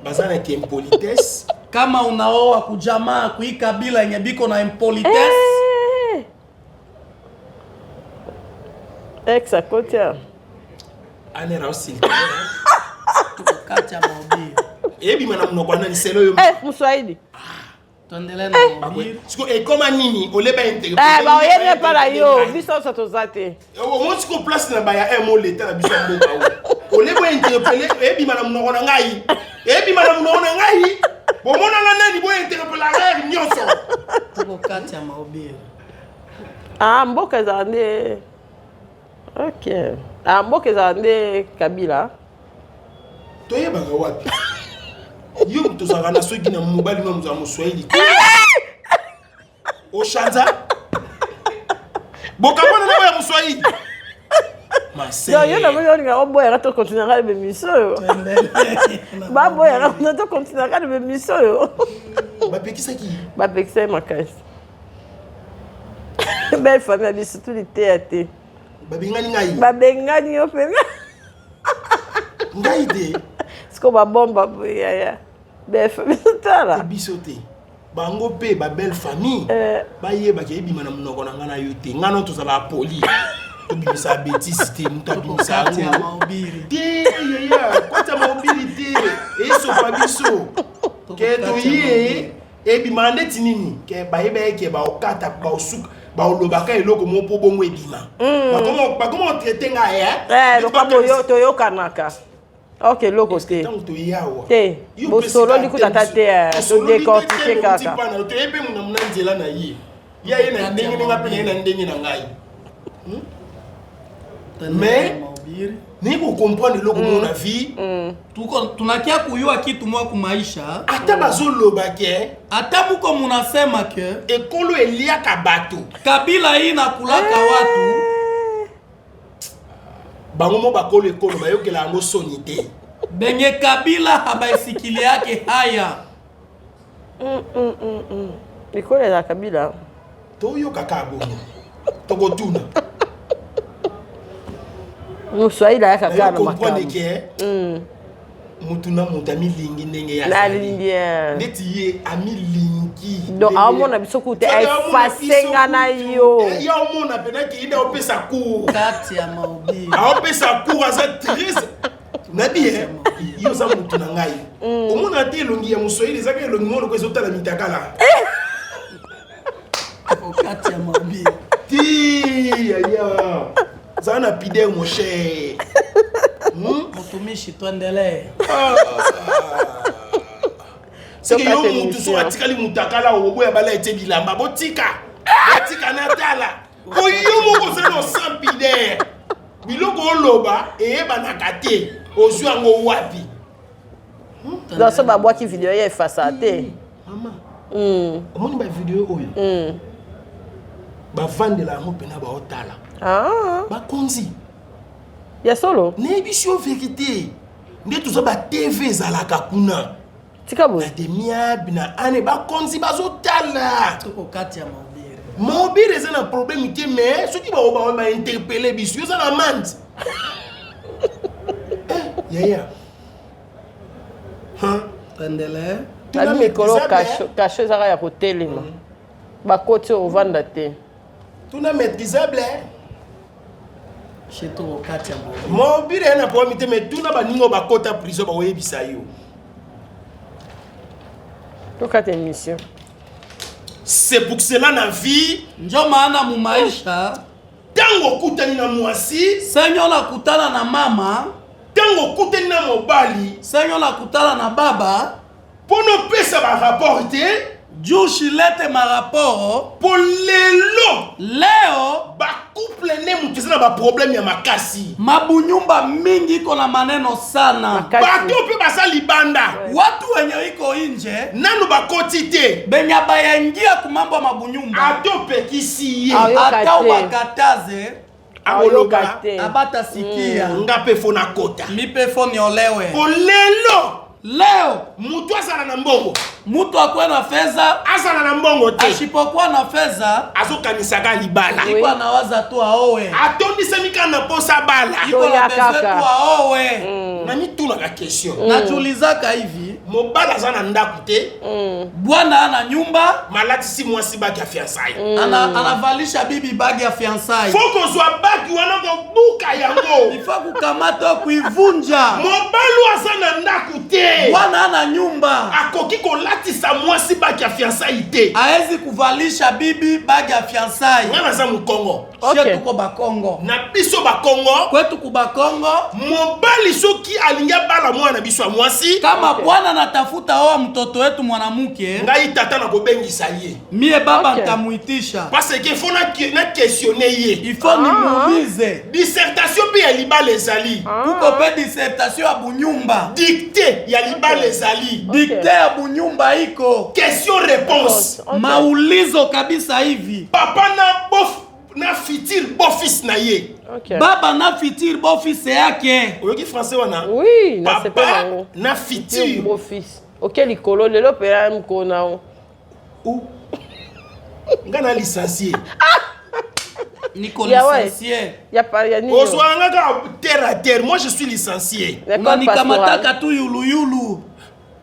bazana ki impolitesse kama unaoa kujamaa kui kabila yenye biko na impolitesse exa kotia anera aussi tukacha mahubiri ebi mana mnoko na liselo yo Mswahili tuendelee na mahubiri siko ekoma nini oleba intérêt ba oyene para yo biso soto zate o mo siko place na ba ya mo leta na biso mboka o oleba interpeller ebi mana mnoko na ngai ebi mana mnoko na ngai bo mona na nani bo interpeller ngai nyonso tukacha mahubiri mboka zande OK mboka zande kabila toyebaka wapi yo tozaka na soki na mobali no mza Mswahili oshanza bokabona na ya Mswahili yo na mwe nga oboya to continuer ka be miso ba boya na to continuer ka be miso ba pekisa makasi belle famille biso tout le théâtre babengani yo pe ngai de siko ba bomba ya belle famille tala biso te bango pe ba belle famille ba yeba ke ebima na mnoko na ngana yo te ngano to za ba poli to bi sa bêtise te muta bi sa ya mahubiri te ya kwata mahubiri te eso pa biso ke to ye ebima ndeti nini ke ba yeba ke ba okata ba osuka ba olobaka eloko mo po bongo ebima ba comment traiter nga lo kabo yo to yo kanaka OK loko te tant to yawa te bo solo di kutata te to décortiquer kaka to ebe muna muna nzela na ye ya ye na ndenge nga pe na ndenge na ngai mais ni ko comprendre loko mo na vie tuko tunakia kuyua kitu mwa kumaisha ata bazoloba ke ata muko munasema ke ekolo eliaka bato kabila hii nakulaka watu bango mo bakolo ekolo bayokela yango soni te benye kabila habaisikili yake haya ekolo ya kabila toyoka kabongo tokotuna Mswahili ya kaka na makambo mutuna mutami lingi ndenge ya na lingi ndeti ye ami lingi donc amona biso kute ay fasenga na yo ya omona pena ki inde opesa cours kati ya maobi opesa cours aza très nabi yo za mutuna ngai omona te longi ya musoyili zaka longi mono ko ezotala mitakala kati ya maobi ti ya zana pide mon cher mutumishi twendele c'est que yo mutu so atikali mutakala oboya bala ete bilamba botika na tala oyo moko zeno sampide biloko oloba eyeba na kate ozwi yango wapi dans ce babwaki video ya efasa te mama omoni ba video oyo bavandela yango mpena baotala bakonzi ya solo neyebishi yo vérité nde toza batv ezalaka kuna tika boye na demiabe na ane bakonzi bazotala toko kati ya maobire mobile eza na problème te mais soki baoba bainterpele biso yo eza na mande yaya twendele na mikolo kasho ezaka ya kotelema bakoti ovanda te tuna maîtrisable chez toko kati ya maobire mobile eza na problème te mais tuna baningo bakota prison bakoyebisa yo tokata émission c'est pour cela na vie njo maana mu maisha tango okutani na mwasi senyo nakutana na mama tango okutani na mobali senyo nakutana na baba mpo nopesa barapport te jushilete maraporo mpo leo bacouple ne moto eza na baproblème ya makasi mabunyumba mingi iko na maneno sana bato mpe baza libanda watu wenye iko inje nanu bakoti te benya bayangia kumambo ya mabunyumba ata opekisi ye ata ubakataze akoloba abata sikia nga mpe fo na kota mi mpe fo niolewe po lelo mutu azala na mbongo mutu akwe na feza azala na mbongo te ashipokuwa na feza azokanisaka libala iko anawaza tu aowe atondisami kaka na posa bala iko na bezwe tu aowe na mitunaka question najulizaka hivi mobala aza na ndako te bwana ana nyumba malatisi mwasi baki ya fiançai anavalisha bibi bagi ya fiançai fo kozwa baki wana kobuka yango ifa kukamata kuivunja mobali aza na ndako te bwana ana nyumba akoki kolatisa mwasi baki ya fiançai te aezi kuvalisha bibi bagi ya fiançai nga naza mokongo tuko bakongo na biso bakongo kwetu ku bakongo mobali soki alingi abala mwana na biso ya mwasi kama bwana natafuta oa mtoto wetu mwanamke ngai tata na kobengisa ye mie baba ntamuitisha parce que fo na questionne ye ifo nimuulize dissertation mpe ya libala ezali kuko pe dissertation ya bunyumba dicté ya libala ezali dicté ya bunyumba iko question réponse maulizo kabisa hivi papa na fitir bofis na ye baba na fitir bofis yake oyoki français wana oui na papa na fitir bofis oke likolo lelo pela mkona ou nga na licencié Nico licencié ozwanga kaka terre à terre moi je suis licencié unanikamataka tu yuluyulu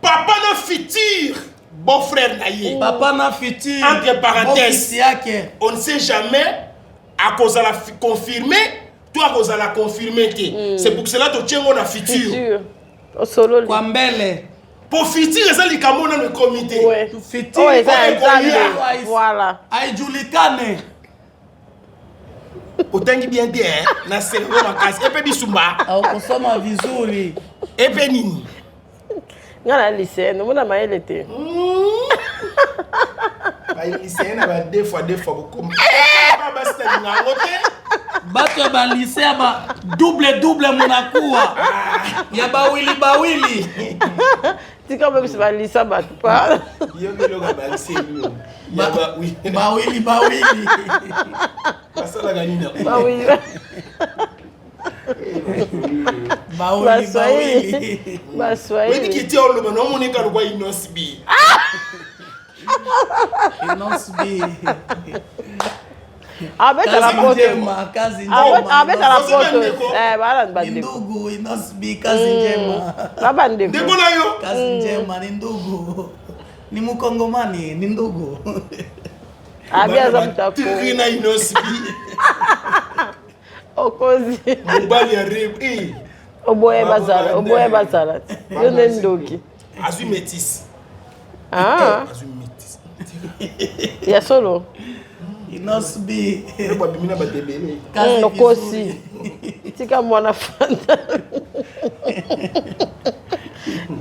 papa na fitir beau-frère na ye papa na fitir entre parenthèses yake on ne sait jamais à cause de la confirmer toi à cause de la confirmer c'est pour cela que tu es na fitir solo kwa mbele pour fitir eza likambo na le comité fitir voilà aijulikane otangi bien te na cerveau makasi epe bisumba au kusoma vizuri epe nini ngana lycée nomona mayele te ba lycée na ba deux fois beaucoup ba stade ngango te bato ba lycée ba double munakuwa ya bawili tika ba bisa ba lycée ba pa yo kilo ga ba lycée yo bawili basala gani na bawili baswahili wewe kiti oloba no monika lokwa inosbi Abeta la poto. Kazi njema. Abeta la poto. Bala ni ndugu Inosbi kazi njema. Baba ndeko. Ndeko na yo. Kazi njema ni ndugu. Ni mkongomani ni ndugu. Abia za mtako. Trina Inosbi. Okozi. Mbali ya rib. Oboye bazala. Yo ne ndoki. Azui métis. Azui métis. Ya solo. Inosbi. Kwa bimina ba debele. Okozi. Tika mwana fanta.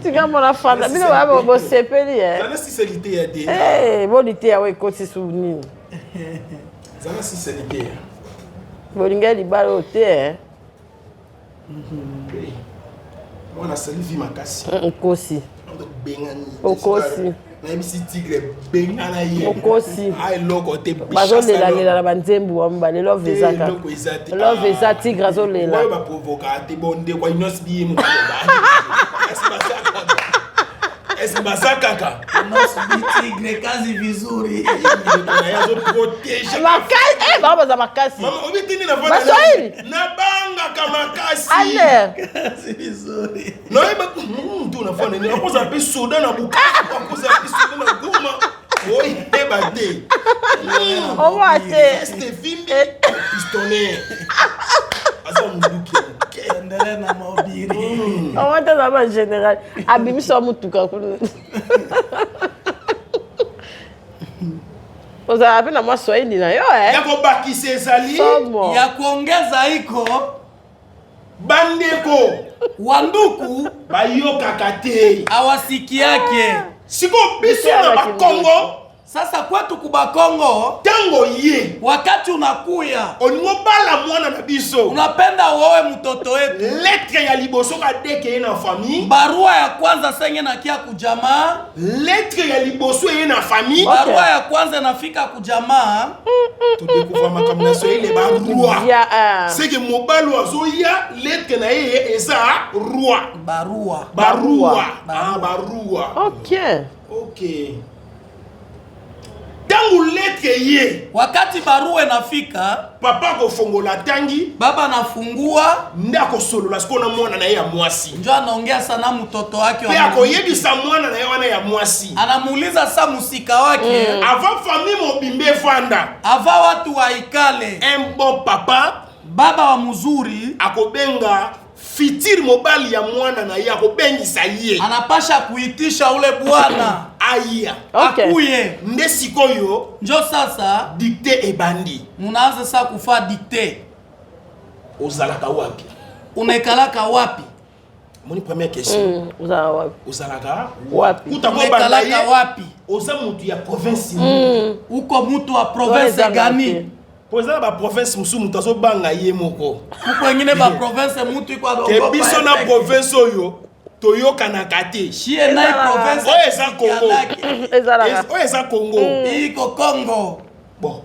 Tika mwana fanta. Bino ba bo sepeli Zana sincerité ya de. Bonité ya we kosi souvenir. Zana sincerité ya. Bolinga libalo te Mwana salivi makasi. Okosi. Bengani. Okosi. Na misi tigre bengana ye. Okosi. Ay loko te bicha. Bazolela na banzembu wamba lelo vezaka. Lelo veza tigre azolela. Wa ba provoca te bonde kwa Inosbi mu. Esibasaka. Inosbi tigre kazi vizuri. Yazo protege. Makasi, baba za makasi. Mama obitini na fona. Baswahili. Na banga kama kasi. Ale. Kazi vizuri. No eba tu na fona ni akoza pe soda na buka. Akoza pe soda na goma. Oi eba te. Omo ate. Este vimbi pistolet. Asa munduki. Endele na mobiri. Omo ta na general. Abimiso mutuka kuno. Oza apena mwa Swahili na yo Yako baki sezali. Somo. Ya kuongeza iko Bandeko. wanduku Bayoka kate. awasiki yake. Siko biso na Bakongo. Sasa kwetu kubakongo Tango ye. wakati unakuya Oningo bala mwana na biso. unapenda uowe mtoto wetu, Lettre ya liboso ka deke ye na famille. barua ya kwanza senge na kia kujamaa, Lettre ya liboso ye na famille. barua ya kwanza inafika kujamaa, To découvrir ma combinaison ile ba roi. Ya C'est que mobalo azoya lettre na ye eza roi. barua Barua. Barua. Barua. Okay. Okay. Tangu lettre ye. wakati barua inafika, Papa ko fongola tangi. baba anafungua, Ndako solo la skona mwana na ye ya mwasi. njo anaongea sana mtoto wake Pe akoyebisa mwana na ye wana ya mwasi. anamuuliza sa musika wake Avant famille mobimbe vanda. ava watu waikale, Un bon papa baba wa mzuri akobenga fitir mobali ya mwana na ye akobengisa ye. anapasha kuitisha ule bwana Aya. Okay. akuye. Nde sikoyo Njo sasa dicté ebandi. munaanza sa kufa dikte, Ozalaka wapi? unaikalaka wapi? Moni première question. Uza wapi? Ozalaka Wapi? Kuta ko banda Unaikalaka ye. wapi? Oza mutu ya province. Uko mutu wa province gani? Poza ba province musu mutu azobanga ye moko. Uko wengine ba province mutu iko Ke biso na province oyo toyokanaka te. shie na province Oyo eza Congo. Ezalaka. Oyo eza Congo. iko Congo. Bon.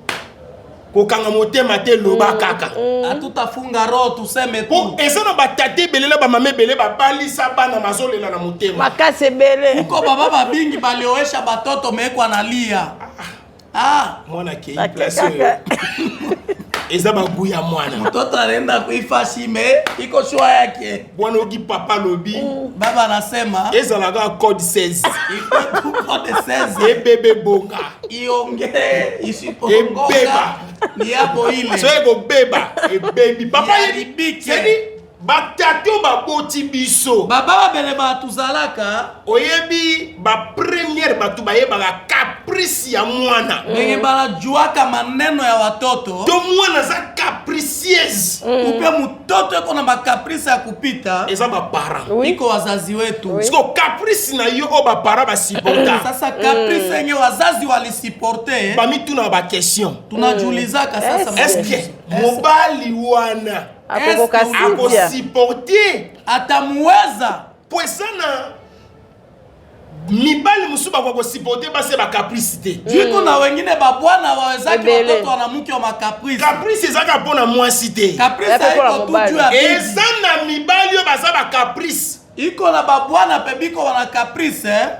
Kokanga motema te loba kaka. Hatutafunga roho tuseme Po tu. eza na batate belela ba mame bele ba balisa bana mazolela na motema. Makasi ebele. Uko baba babingi balioesha batoto meko analia. Mwana ke place oyo. Eza bagu ya mwana. Mtoto anaenda kuifashi me iko shwa yake. Bwana ogi papa lobi. Baba anasema Ezalaka code 16. iko tu code 16. Ebebe bonga. Ionge Ebeba. isipoongoka ni hapo ile. So ego beba. Ebebi. Papa Yaribike. yedi. Batate o baboti biso. Baba babele batuzalaka Oyebi ba première batu bayebaka caprice ya mwana. benye banajuaka maneno ya watoto. To mwana za capricieuse. Upe mtoto eko na makaprisa ya kupita, Eza ba parents. iko wazazi wetu. Siko caprice na yo o ba parents ba supporta. Sasa kaprisa yenye wazazi walisiporte, Ba mituna ba question. tunajulizaka sasa Est-ce que mobali wana Akokoka ako sivya. supporter atamuweza poesana mibali musu bako supporter base ba capricité. jiko na wengine babwana wawezaki Ebele. watoto wanamuke wa makaprisa. Caprice ezaka pona mwasi te. Kaprisa Eko iko la tu mobali. juu ya bibi. Eza na mibali yo baza ba caprice. Iko na babwana pebiko wana kaprisa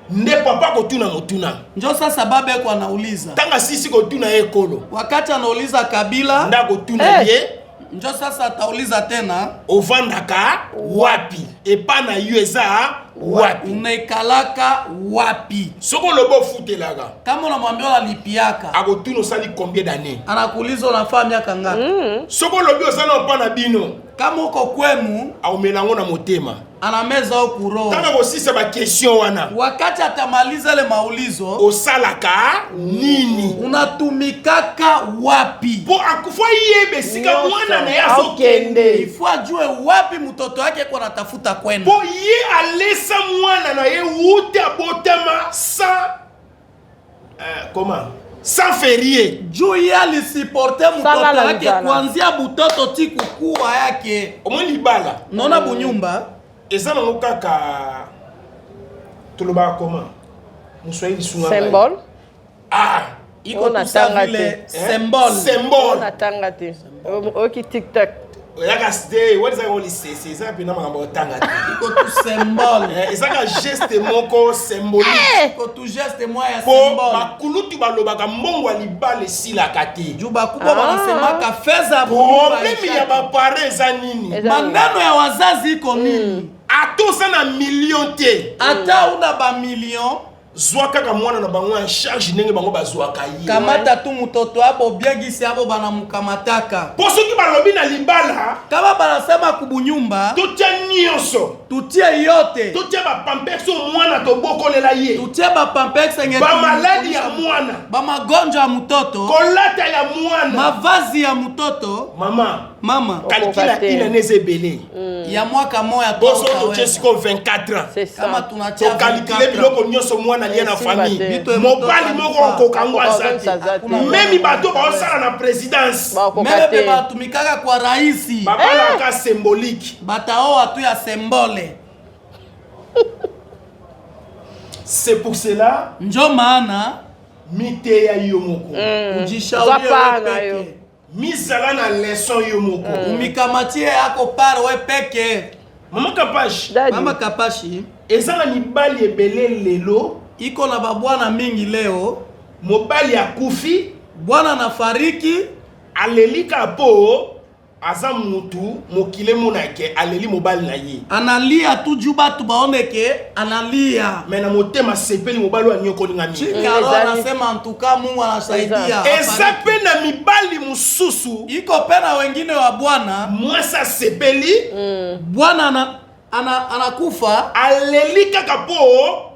nde papa kotuna motuna njo sasa baba yako anauliza tanga sisi kotuna ekolo wakati anauliza Kabila nda kotuna ye njo sasa atauliza tena ovandaka wapi epa na yo eza wapi unaikalaka wapi soko lobo futelaka kama unamwambia unalipiaka akotuna osali combien d'années anakuuliza unafaa miaka ngapi soko lobi osala mpa na bino kama uko kwenu aumelango na motema anameza au kuroho tanga kosisa bakestion wana wakati atamaliza ile maulizo osalaka nini unatumikaka wapi po akufa yebe sika mwana na yazokende ifo ajue wapi mtoto wake kwa natafuta kwenda po ye alesa mwana na ye ute abotama sans ferie juu ye alisiporte mtoto wake kuanzia butoto tiku kuwa yake omwe libala naona bunyumba eza nango kaka tolobaka koma moswahili sunga symbole iko tusa vile symbole natanga te oki TikTok oyaka te walizaka olisese eza mpena makambo otanga te iko tu symbole ezaka geste moko symbolique iko tu geste moya ya po symbole bakulutu balobaka mbongo ya libala esilaka te juu bakubwa banasemaka feza probleme ya bapare eza nini mandano ya wazazi iko nini atoza na million te ata una ba million zwa kaka mwana na bango en charge ndenge bango bazwaka ye kamata tu mutoto abo biegisi abo banamukamataka po soki balobi na libala kama banasema kubunyumba totia nyonso tutie yote totia bapamperso mwana tobokolela ye tutie bapampex bamaladi ya mwana bamagonjwa ya mutoto kolata ya mwana mavazi ya mutoto mama kalkila inaneze ebele ya mwaka moya boso totie siko 24 ans kama tunatia tokalkile biloko nyonso mwana lia na famille mobali moko okokango aza te memi bato baosala na présidence meme batumikaka kwa raisi babalaka symbolique bataoa tu ya symbole c'est pour cela njo maana miteya yo moko ujishaurie misala na leçon yo moko umikamatie yako pare we peke mama kapashi eza na mibali ebele lelo iko na babwana mingi leo mobali akufi bwana na fariki alelika po aza mutu mokile monake aleli mobali na ye analia tu juu batu baoneke analia me na motema sepeli mobali wa nyokolinga mingi anasema ntuka Mungu anasaidia eza pe na mibali mususu iko pe na wengine wa bwana mwasa sepeli bwana anakufa aleli kaka po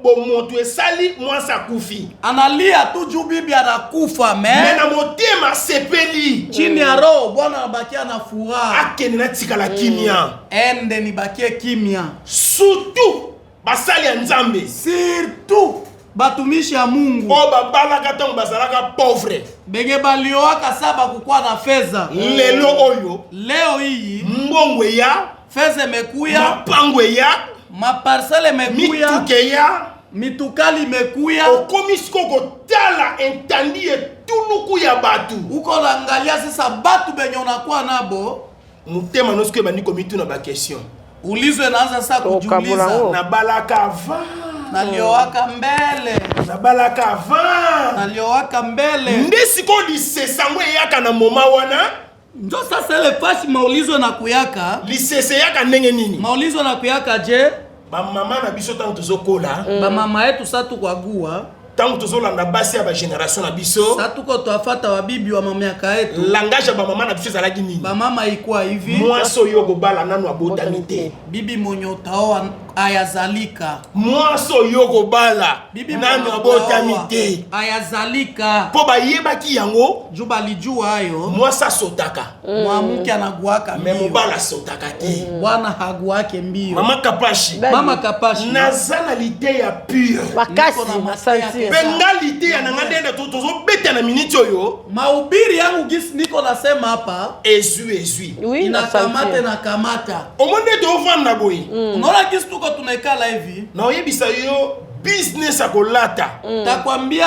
bomoto esali mwasa kufi analia tu juu bibi anakufa me na motema sepeli chini ya roho bwana anabakia na furaha akende na tikala kimia ende nibakie kimia surtout basali ya nzambe surtout batumishi ya Mungu o babalaka ntango bazalaka pauvre benge balioaka saba kukua na feza lelo oyo leo hii mbongwe ya feze mekuya mapangwe ya maparcele mekuya mituke ya mitukali mekuya okomi siko kotala entandi etuluku ya batu uko naangalia sasa batu benye unakuwa nabo mutema nosiko ebandi komituna bakestion ulizwe naanza sasa kujiuliza nabalaka avant naliowaka mbele nabalaka avant naliowaka mbele nde siko lisesango eyaka na moma wana njo sasa ile fashi maulizo na kuyaka lisese yaka ndenge nini maulizo na kuyaka je bamama na biso ntango tozokola bamama yetu sa tukwagua ntango tozolanda basi ya bagénération na biso sa tuko twafata wabibi wa mamiaka yetu langage ya bamama na biso ezalaki nini bamama ikuwa hivi mwasi oyo kobala nano abotami te bibi mwenye utaoa ayazalika mwasi oyo kobala nano abotami te ayazalika mpo bayebaki yango juu balijua hayo mwasi asotaka mwamuke anaguaka me mobala asotaka te bwana haguake mbio mama kapashi naza na lite ya pure makasi masanti mpe nga lite ya nanga ndende tozobeta na miniti oyo mahubiri yangu gisi niko nasema hapa ezwi inakamata na kamata omonde tovanda boye unaona gisi tuko tunaikala hivi na oyebisa yo business akolata takwambia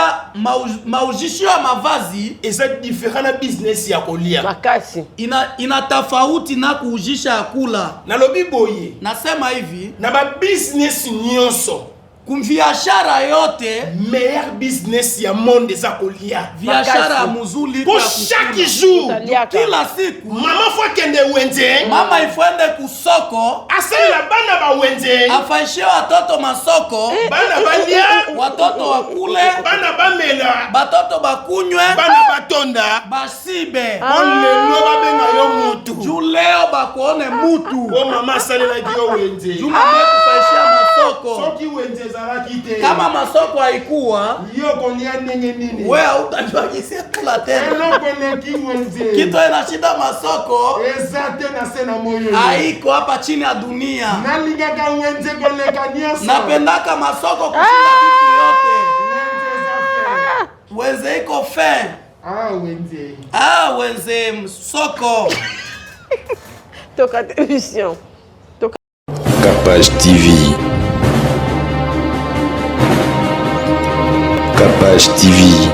maujisho ya mavazi eza different na business ya kolia makasi ina tofauti na kuujisha ya kula nalobi boye nasema hivi na ba business nyonso kumbiashara yote meilleur business ya monde eza kolia biashara muzuli pour chaque jour kila siku mama fo kende wenze mama ifende kusoko asalela bana ba wenze afaishie watoto masoko bana balia watoto wakule bana bamela batoto bakunywe bana batonda basibe olelo babenga yo mutu juu leo bakuone mutu o mama asalelaki yo wenze juu mama kufaishia masoko soki wenze ezalaki te kama masoko haikuwa yo kolia ndenge nini wewe hautajua jinsi ya kula tena eloko eleki wenze kitu ina shida masoko eza te na se na moyo haiko hapa chini ya dunia nalingaka wenze koleka nyonso napendaka masoko kushinda vitu yote wenze iko fin wenze wenze msoko Toka télévision. Capage TV. Capage TV.